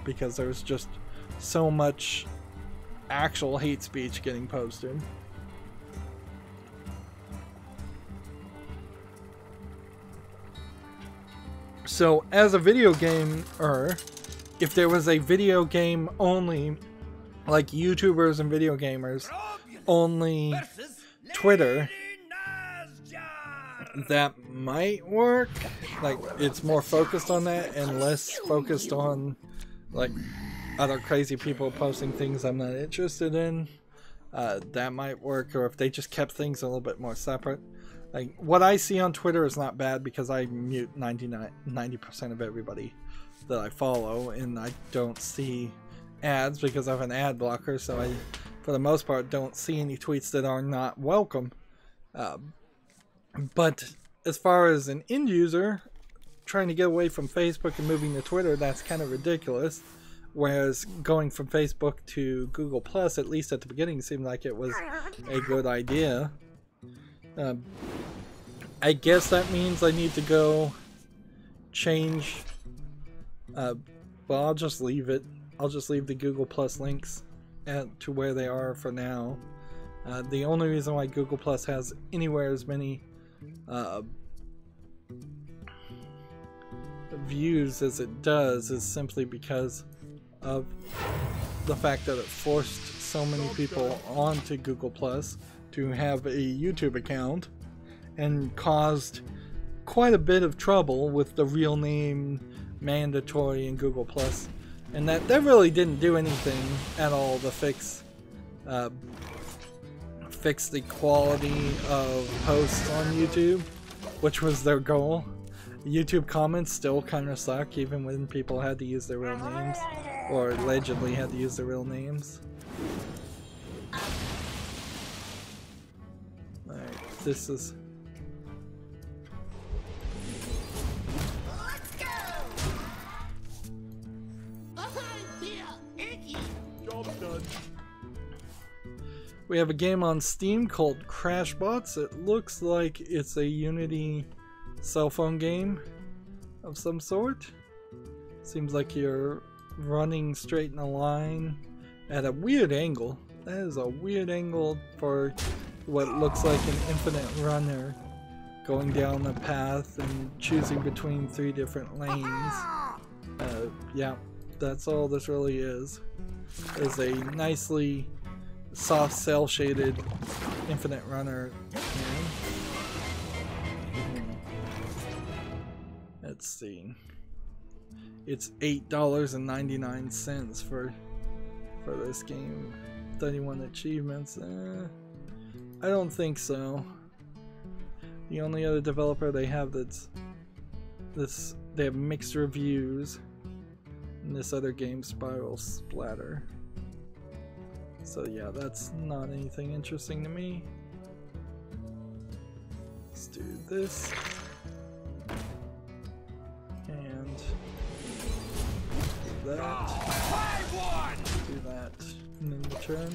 because there was just so much actual hate speech getting posted. So as a video gamer, if there was a video game only, like YouTubers and video gamers only Twitter, that might work. Like, it's more focused on that and less focused on like other crazy people posting things I'm not interested in. That might work. Or if they just kept things a little bit more separate. Like, what I see on Twitter is not bad, because I mute 90% of everybody that I follow, and I don't see ads because I have an ad blocker, so I, for the most part, don't see any tweets that are not welcome. But as far as an end user trying to get away from Facebook and moving to Twitter, that's kind of ridiculous. Whereas going from Facebook to Google Plus, at least at the beginning, seemed like it was a good idea. I guess that means I need to go change. Well, I'll just leave it. I'll just leave the Google Plus links to where they are for now. The only reason why Google Plus has anywhere as many views as it does is simply because of the fact that it forced so many people onto Google Plus to have a YouTube account, and caused quite a bit of trouble with the real name mandatory in Google Plus, and that really didn't do anything at all to fix the quality of posts on YouTube, which was their goal. YouTube comments still kind of suck, even when people had to use their real names. or allegedly had to use their real names. Alright, this is... Job's done. We have a game on Steam called Crashbots. It looks like it's a Unity cell phone game of some sort. Seems like you're running straight in a line at a weird angle. That is a weird angle for what looks like an infinite runner, going down a path and choosing between 3 different lanes. Yeah, that's all this really is. It's a nicely soft cell shaded infinite runner game. Let's see. It's $8.99 for this game. 31 achievements. I don't think so. The only other developer they have that's they have mixed reviews. And this other game, Spiral Splatter. So yeah, that's not anything interesting to me. Let's do this. And do that. Do that. And then return.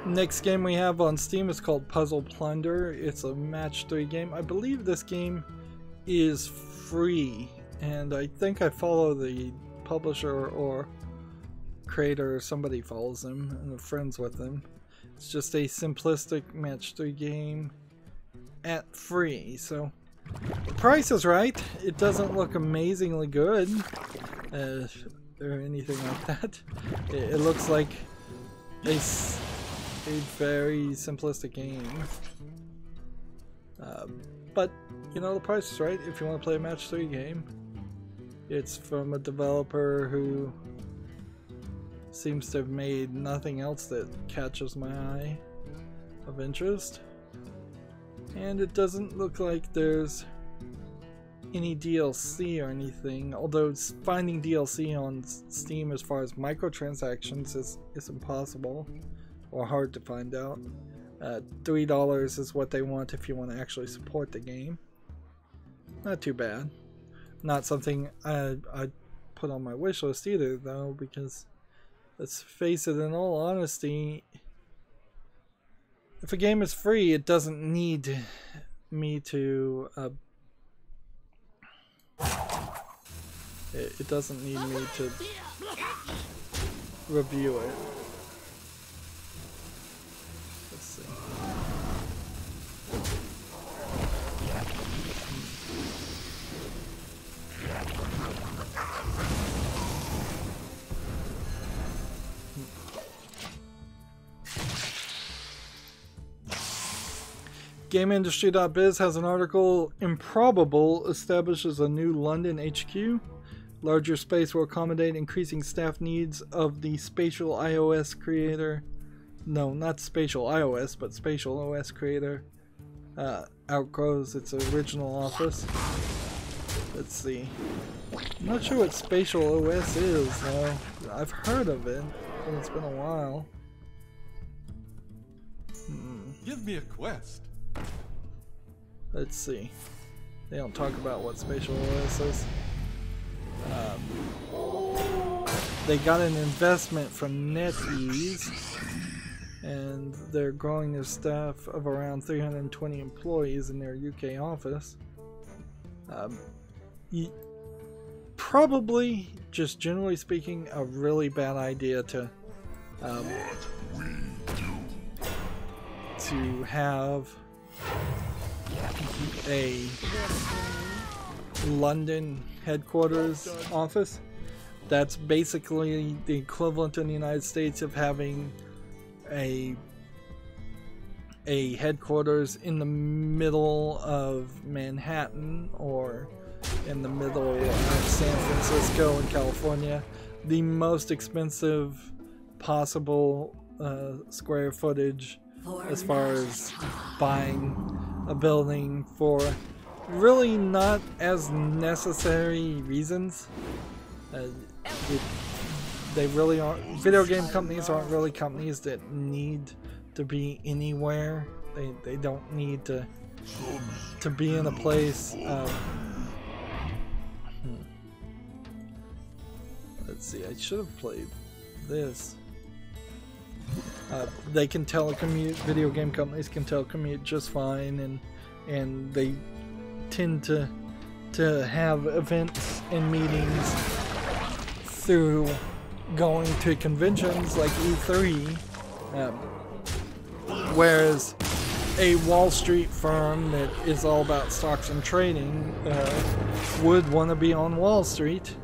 Next game we have on Steam is called Puzzle Plunder. It's a match 3 game. I believe this game is free, and I think I follow the publisher or creator, or somebody follows them and are friends with them. It's just a simplistic match 3 game at free, so the price is right. It doesn't look amazingly good or anything like that. It looks like a very simplistic game, but you know, the price is right if you want to play a match 3 game. It's from a developer who seems to have made nothing else that catches my eye of interest, and it doesn't look like there's any DLC or anything, although finding DLC on Steam as far as microtransactions is impossible or hard to find out. $3 is what they want if you want to actually support the game. Not too bad. Not something I'd put on my wish list either, though, because let's face it, in all honesty, if a game is free, it doesn't need me to it doesn't need me to review it. Let's see. GameIndustry.biz has an article, Improbable establishes a new London HQ. Larger space will accommodate increasing staff needs of the spatial iOS creator. No, not spatial iOS, but spatial OS creator. Outgrows its original office. Let's see. I'm not sure what spatial OS is, though. I've heard of it, but it's been a while. Give me a quest. Let's see. They don't talk about what spatial OS is. They got an investment from NetEase, and they're growing their staff of around 320 employees in their UK office. Probably, just generally speaking, a really bad idea to have a London headquarters office. That's basically the equivalent in the United States of having a headquarters in the middle of Manhattan or in the middle of San Francisco in California. The most expensive possible square footage as far as buying a building for really not as necessary reasons. They really aren't. Video game companies aren't really companies that need to be anywhere. They don't need to be in a place. Let's see. I should have played this. They can telecommute. Video game companies can telecommute just fine, and they tend to have events and meetings through going to conventions like E3, whereas a Wall Street firm that is all about stocks and trading would want to be on Wall Street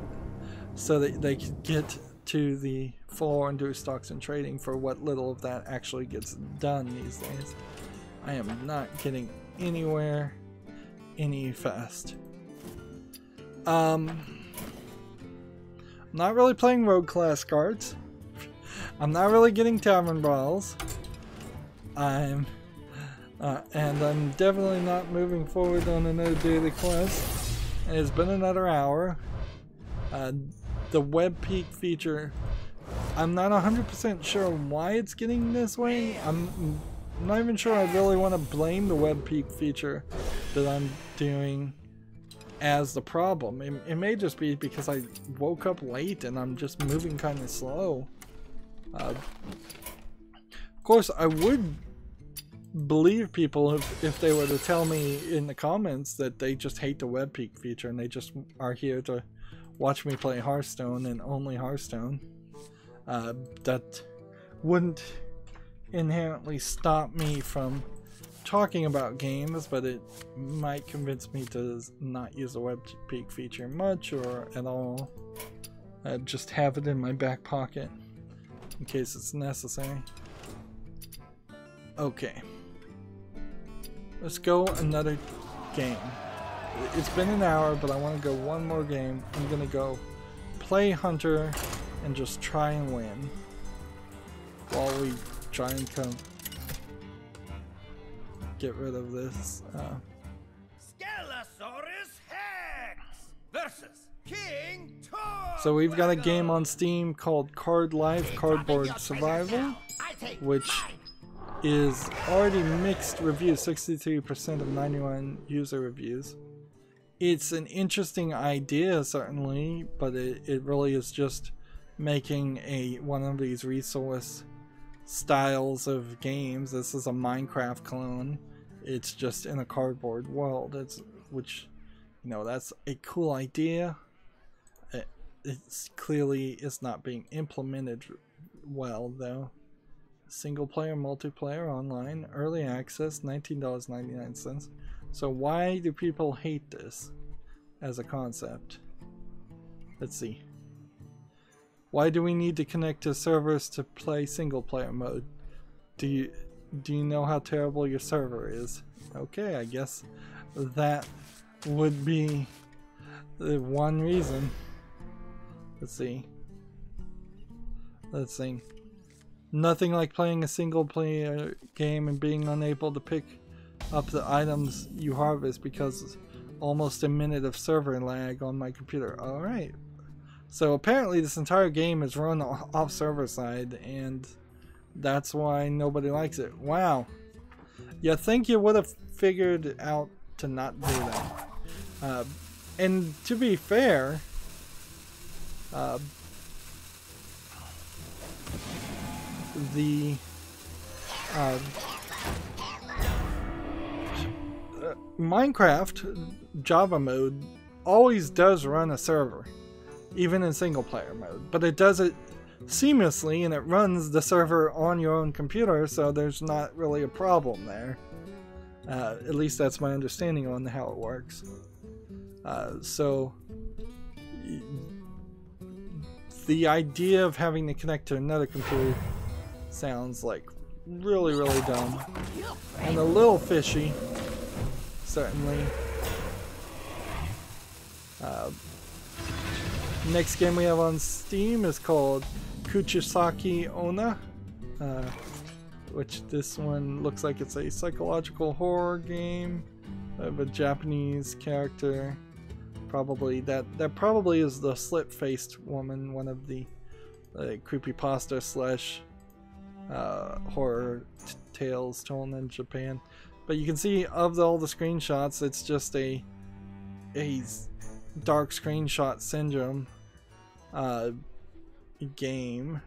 so that they could get to the floor and do stocks and trading for what little of that actually gets done these days. I am not getting anywhere any fast. I'm not really playing rogue class cards. I'm not really getting tavern brawls. And I'm definitely not moving forward on another daily quest. And it's been another hour. The web peak feature, I'm not 100% sure why it's getting this way. I'm not even sure I really want to blame the web peak feature that I'm doing as the problem. It may just be because I woke up late and I'm just moving kind of slow. Of course, I would believe people if they were to tell me in the comments that they just hate the web peak feature and they just are here to watch me play Hearthstone and only Hearthstone. That wouldn't inherently stop me from talking about games, but it might convince me to not use the web peak feature much or at all. Just have it in my back pocket in case it's necessary. Okay, let's go another game. It's been an hour, but I want to go one more game. I'm gonna go play Hunter and just try and win while we try and get rid of this. Scalosaurus Hex versus King Tor. So we've got a game on Steam called Card Life Cardboard Survival, which is already mixed reviews, 63% of 91 user reviews. It's an interesting idea, certainly, but it really is just making one of these resource styles of games. This is a Minecraft clone. It's just in a cardboard world. Which, you know, that's a cool idea. It's clearly is not being implemented well, though. Single player, multiplayer, online, early access, $19.99. So why do people hate this as a concept? Let's see. Why do we need to connect to servers to play single player mode? Do you know how terrible your server is? Okay, I guess that would be the one reason. Let's see. Nothing like playing a single player game and being unable to pick up the items you harvest because almost a minute of server lag on my computer. Alright. So apparently this entire game is run off server side, and that's why nobody likes it. Wow. You think you would have figured out to not do that. And to be fair, the Minecraft Java mode always does run a server, even in single player mode, but it does it seamlessly and it runs the server on your own computer, so there's not really a problem there. At least that's my understanding on how it works. So the idea of having to connect to another computer sounds like really, really dumb and a little fishy, certainly. Next game we have on Steam is called Kuchisaki Onna. which this one looks like it's a psychological horror game of a Japanese character. Probably that probably is the slit-faced woman, one of the creepypasta slash horror tales told in Japan. But you can see of all the screenshots, it's just a dark screenshot syndrome game.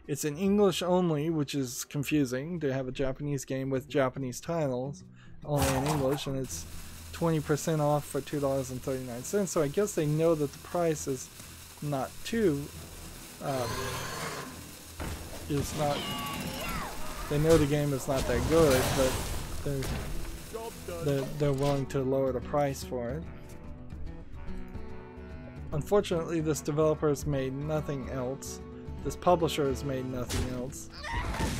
It's in English only, which is confusing to have a Japanese game with Japanese titles only in English, and it's 20% off for $2.39. So I guess they know that the price is not too they know the game is not that good, but they're willing to lower the price for it. Unfortunately, this developer has made nothing else. This publisher has made nothing else.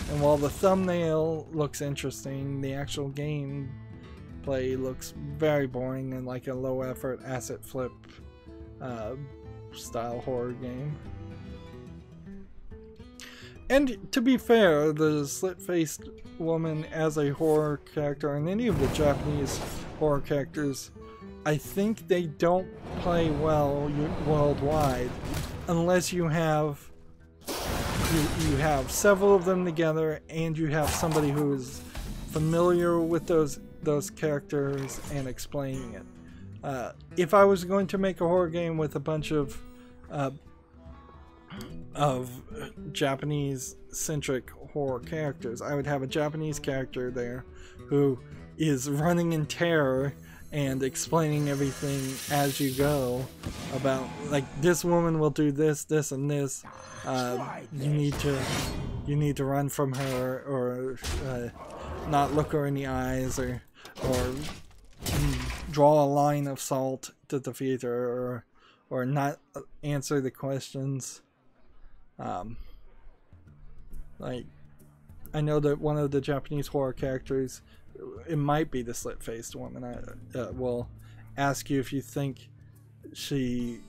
And while the thumbnail looks interesting, the actual gameplay looks very boring and like a low effort asset flip style horror game. And to be fair, the slit-faced woman as a horror character and any of the Japanese horror characters, I think they don't play well worldwide unless you have several of them together and you have somebody who is familiar with those characters and explaining it. If I was going to make a horror game with a bunch of Japanese-centric horror characters, I would have a Japanese character there who is running in terror and explaining everything as you go about, like, this woman will do this, this, and this. You need to run from her, or not look her in the eyes, or draw a line of salt to defeat her, or not answer the questions. Like, I know that one of the Japanese horror characters, it might be the slit-faced woman, will ask you if you think she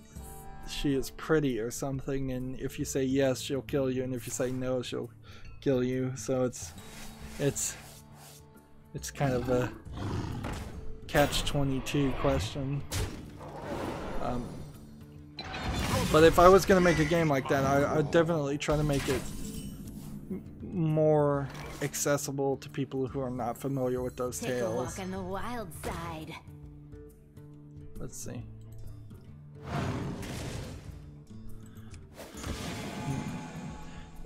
is pretty or something, and if you say yes, she'll kill you, and if you say no, she'll kill you. So it's kind of a catch-22 question. But if I was going to make a game like that, I'd definitely try to make it more accessible to people who are not familiar with those tales. Take a walk on the wild side. Let's see.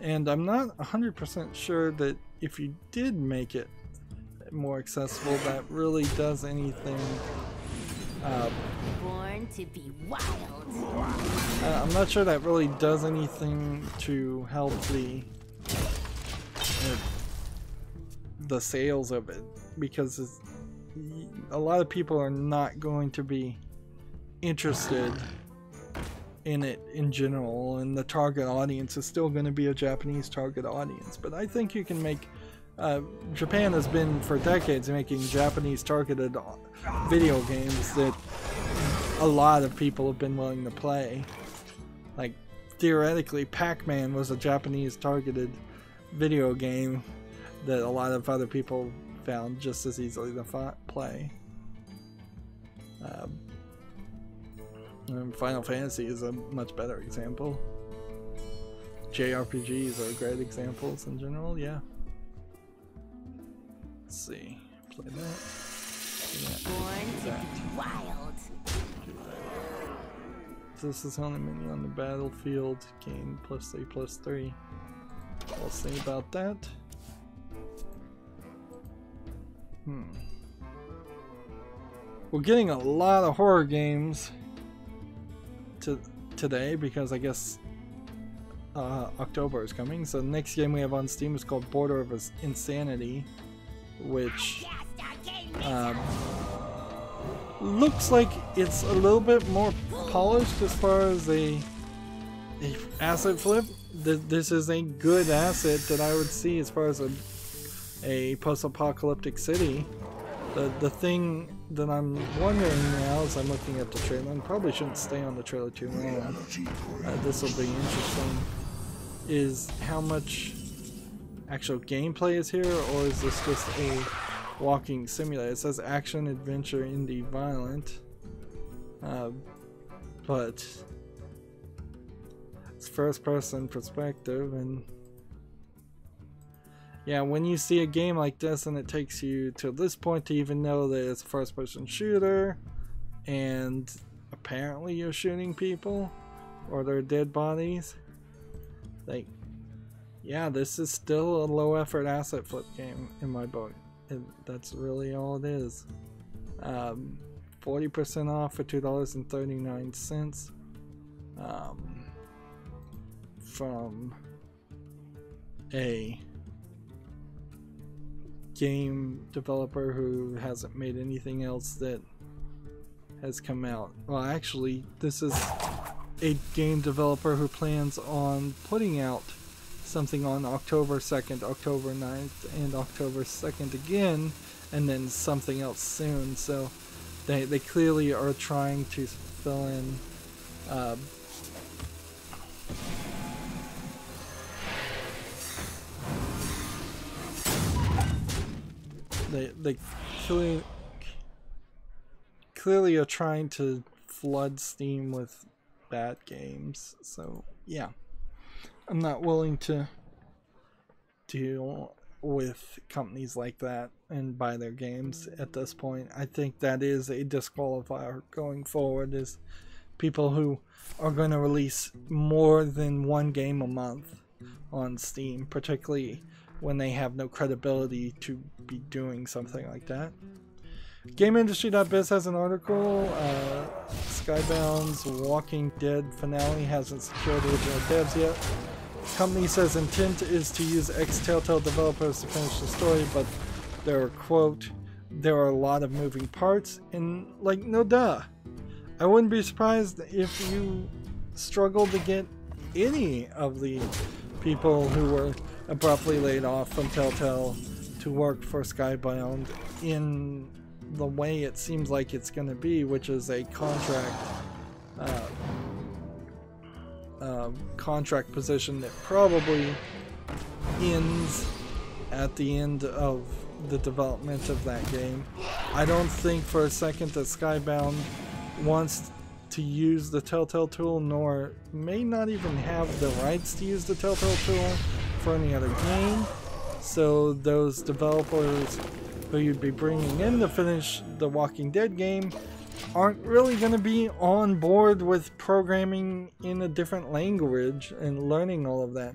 And I'm not 100% sure that if you did make it more accessible, that really does anything. Born to be wild. I'm not sure that really does anything to help the sales of it, because a lot of people are not going to be interested in it in general, and the target audience is still going to be a Japanese target audience. But I think you can make Japan has been for decades making Japanese targeted video games that a lot of people have been willing to play. Like, theoretically, Pac-Man was a Japanese targeted video game that a lot of other people found just as easily to play. And Final Fantasy is a much better example. JRPGs are great examples in general, yeah. Let's see. Play that. Born to be wild. This is only menu on the battlefield. Gain +3/+3. We'll see about that. We're getting a lot of horror games today because I guess October is coming. So the next game we have on Steam is called Border of Insanity, which looks like it's a little bit more polished as far as a asset flip. This is a good asset that I would see as far as a post-apocalyptic city. The thing that I'm wondering now as I'm looking at the trailer, and probably shouldn't stay on the trailer too long, this will be interesting, is how much actual gameplay is here, or is this just a walking simulator? It says action, adventure, indie, violent, but it's first person perspective. And yeah, when you see a game like this and it takes you to this point to even know that it's a first person shooter and apparently you're shooting people or their dead bodies, like, yeah, this is still a low effort asset flip game in my book. That's really all it is. 40% off for $2.39 from a game developer who hasn't made anything else that has come out. Well, actually, this is a game developer who plans on putting out something on October 2nd, October 9th, and October 2nd again, and then something else soon. So they clearly are trying to fill in they clearly are trying to flood Steam with bad games. So yeah, I'm not willing to deal with companies like that and buy their games at this point. I think that is a disqualifier going forward, is people who are going to release more than one game a month on Steam, particularly when they have no credibility to be doing something like that. GameIndustry.biz has an article. Skybound's Walking Dead finale hasn't secured original devs yet. Company says intent is to use ex-Telltale developers to finish the story, but there are, quote, there are a lot of moving parts, and like, no duh. I wouldn't be surprised if you struggle to get any of the people who were abruptly laid off from Telltale to work for Skybound in the way it seems like it's going to be, which is a contract position that probably ends at the end of the development of that game. I don't think for a second that Skybound wants to use the Telltale tool, nor may not even have the rights to use the Telltale tool for any other game. So those developers who you'd be bringing in to finish the Walking Dead game aren't really going to be on board with programming in a different language and learning all of that.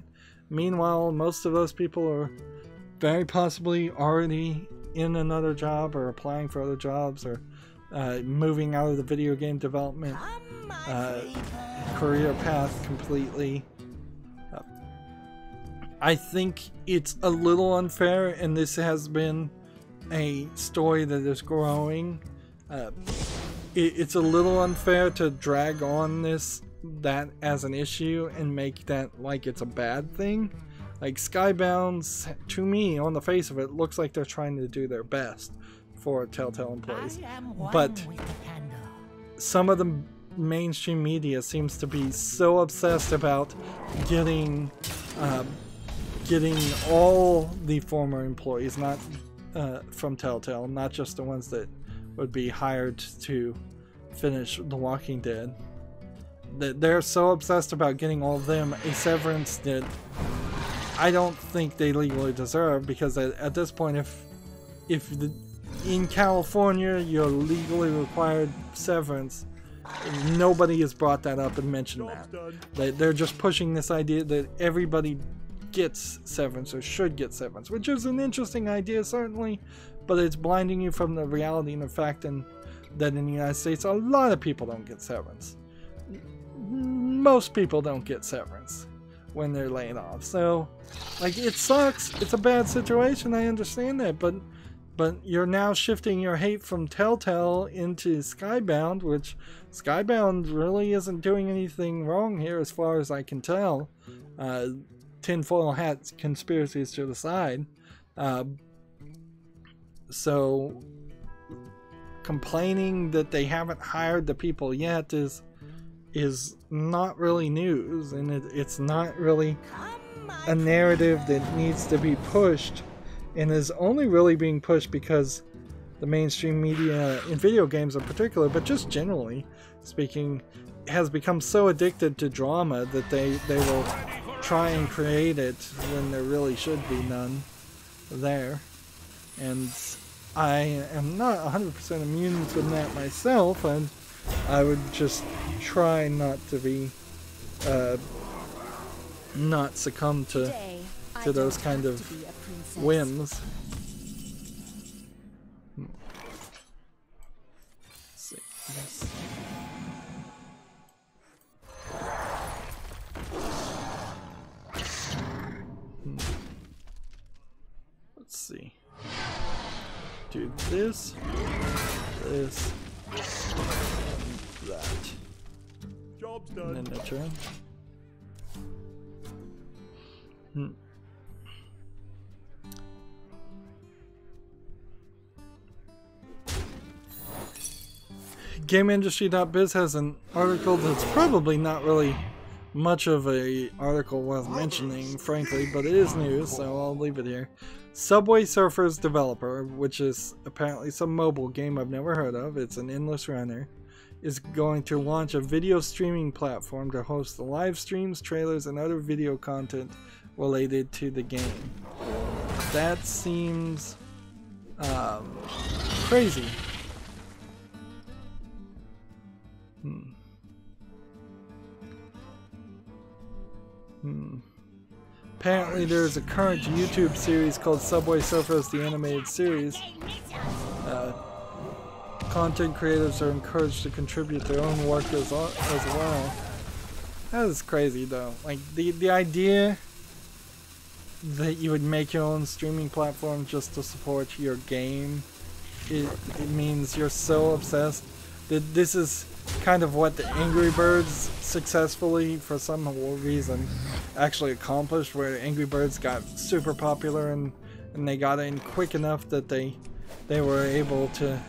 Meanwhile, most of those people are very possibly already in another job or applying for other jobs or moving out of the video game development career path completely. I think it's a little unfair, and this has been a story that is growing. It's a little unfair to drag on that as an issue and make that like it's a bad thing. Like, Skybound's, to me, on the face of it, looks like they're trying to do their best for Telltale employees. But some of the mainstream media seems to be so obsessed about getting all the former employees, not from Telltale, not just the ones that would be hired to finish The Walking Dead. They're so obsessed about getting all of them a severance that I don't think they legally deserve, because at this point, if in California you're legally required severance, nobody has brought that up and mentioned that. They're just pushing this idea that everybody gets severance or should get severance, which is an interesting idea, certainly, but it's blinding you from the reality and the fact that in the United States a lot of people don't get severance. Most people don't get severance when they're laid off. So, like, it sucks. It's a bad situation. I understand that, but you're now shifting your hate from Telltale into Skybound, which Skybound really isn't doing anything wrong here as far as I can tell. Tinfoil hat conspiracies to the side. So complaining that they haven't hired the people yet is not really news, and it's not really a narrative that needs to be pushed and is only really being pushed because the mainstream media in video games in particular, but just generally speaking, has become so addicted to drama that they will try and create it when there really should be none there. And I am not 100% immune from that myself, and I would just try not to be not succumb to those kind of whims. Let's see. Yes. Let's see. Do this, this, and that. Job's done. And then a turn. GameIndustry.biz has an article that's probably not really much of a article worth mentioning, frankly, but it is news, so I'll leave it here. Subway Surfers developer, which is apparently some mobile game I've never heard of, it's an endless runner, is going to launch a video streaming platform to host the live streams, trailers, and other video content related to the game. That seems crazy. Apparently there's a current YouTube series called Subway Surfers, the animated series. Content creators are encouraged to contribute their own work as well. That is crazy though. Like the idea that you would make your own streaming platform just to support your game, it means you're so obsessed that this is kind of what the Angry Birds successfully, for some reason, actually accomplished, where Angry Birds got super popular and they got in quick enough that they were able to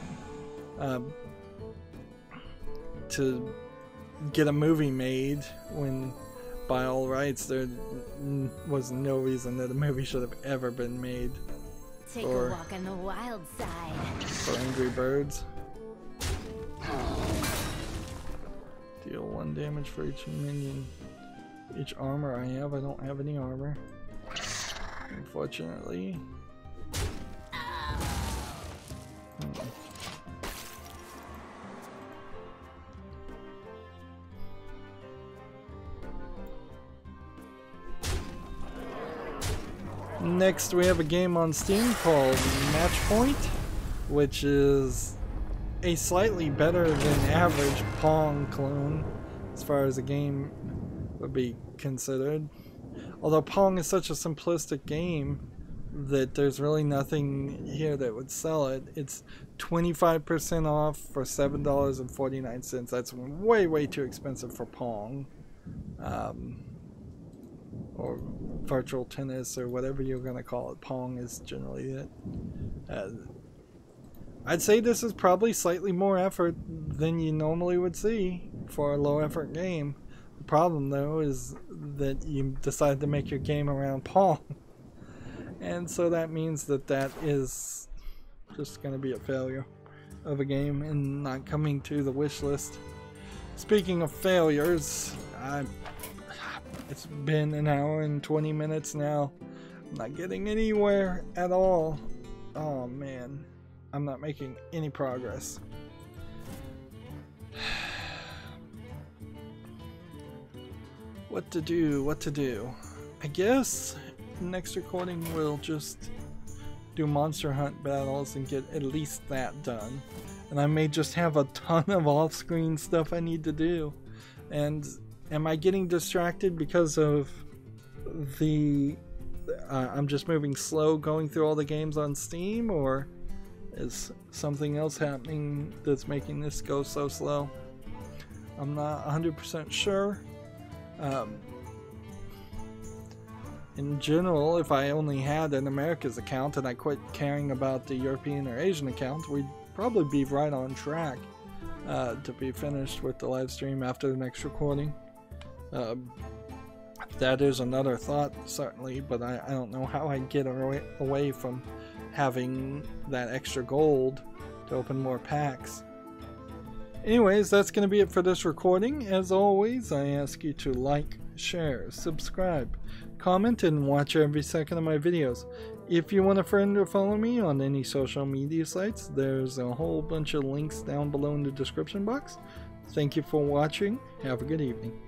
get a movie made when, by all rights, there was no reason that a movie should have ever been made. Take a walk on the wild side. For Angry Birds. Deal 1 damage for each minion. Each armor I have. I don't have any armor, unfortunately. Next we have a game on Steam called Matchpoint, which is a slightly better than average Pong clone as far as a game would be considered. Although Pong is such a simplistic game that there's really nothing here that would sell it. It's 25% off for $7.49. That's way too expensive for Pong. Or virtual tennis, or whatever you're gonna call it. Pong is generally it. I'd say this is probably slightly more effort than you normally would see for a low effort game. The problem though is that you decide to make your game around Pong. And so that means that that is just going to be a failure of a game and not coming to the wish list. Speaking of failures, it's been an hour and 20 minutes now. I'm not getting anywhere at all. Oh man, I'm not making any progress. What to do? I guess next recording we'll just do Monster Hunt battles and get at least that done. And I may just have a ton of off-screen stuff I need to do. And am I getting distracted because of the I'm just moving slow going through all the games on Steam, or is something else happening that's making this go so slow? I'm not 100% sure. In general, if I only had an America's account and I quit caring about the European or Asian account, we'd probably be right on track to be finished with the live stream after the next recording. That is another thought, certainly, but I don't know how I'd get away from having that extra gold to open more packs. Anyways, that's going to be it for this recording. As always, I ask you to like, share, subscribe, comment, and watch every second of my videos. If you want a friend or follow me on any social media sites, there's a whole bunch of links down below in the description box. Thank you for watching. Have a good evening.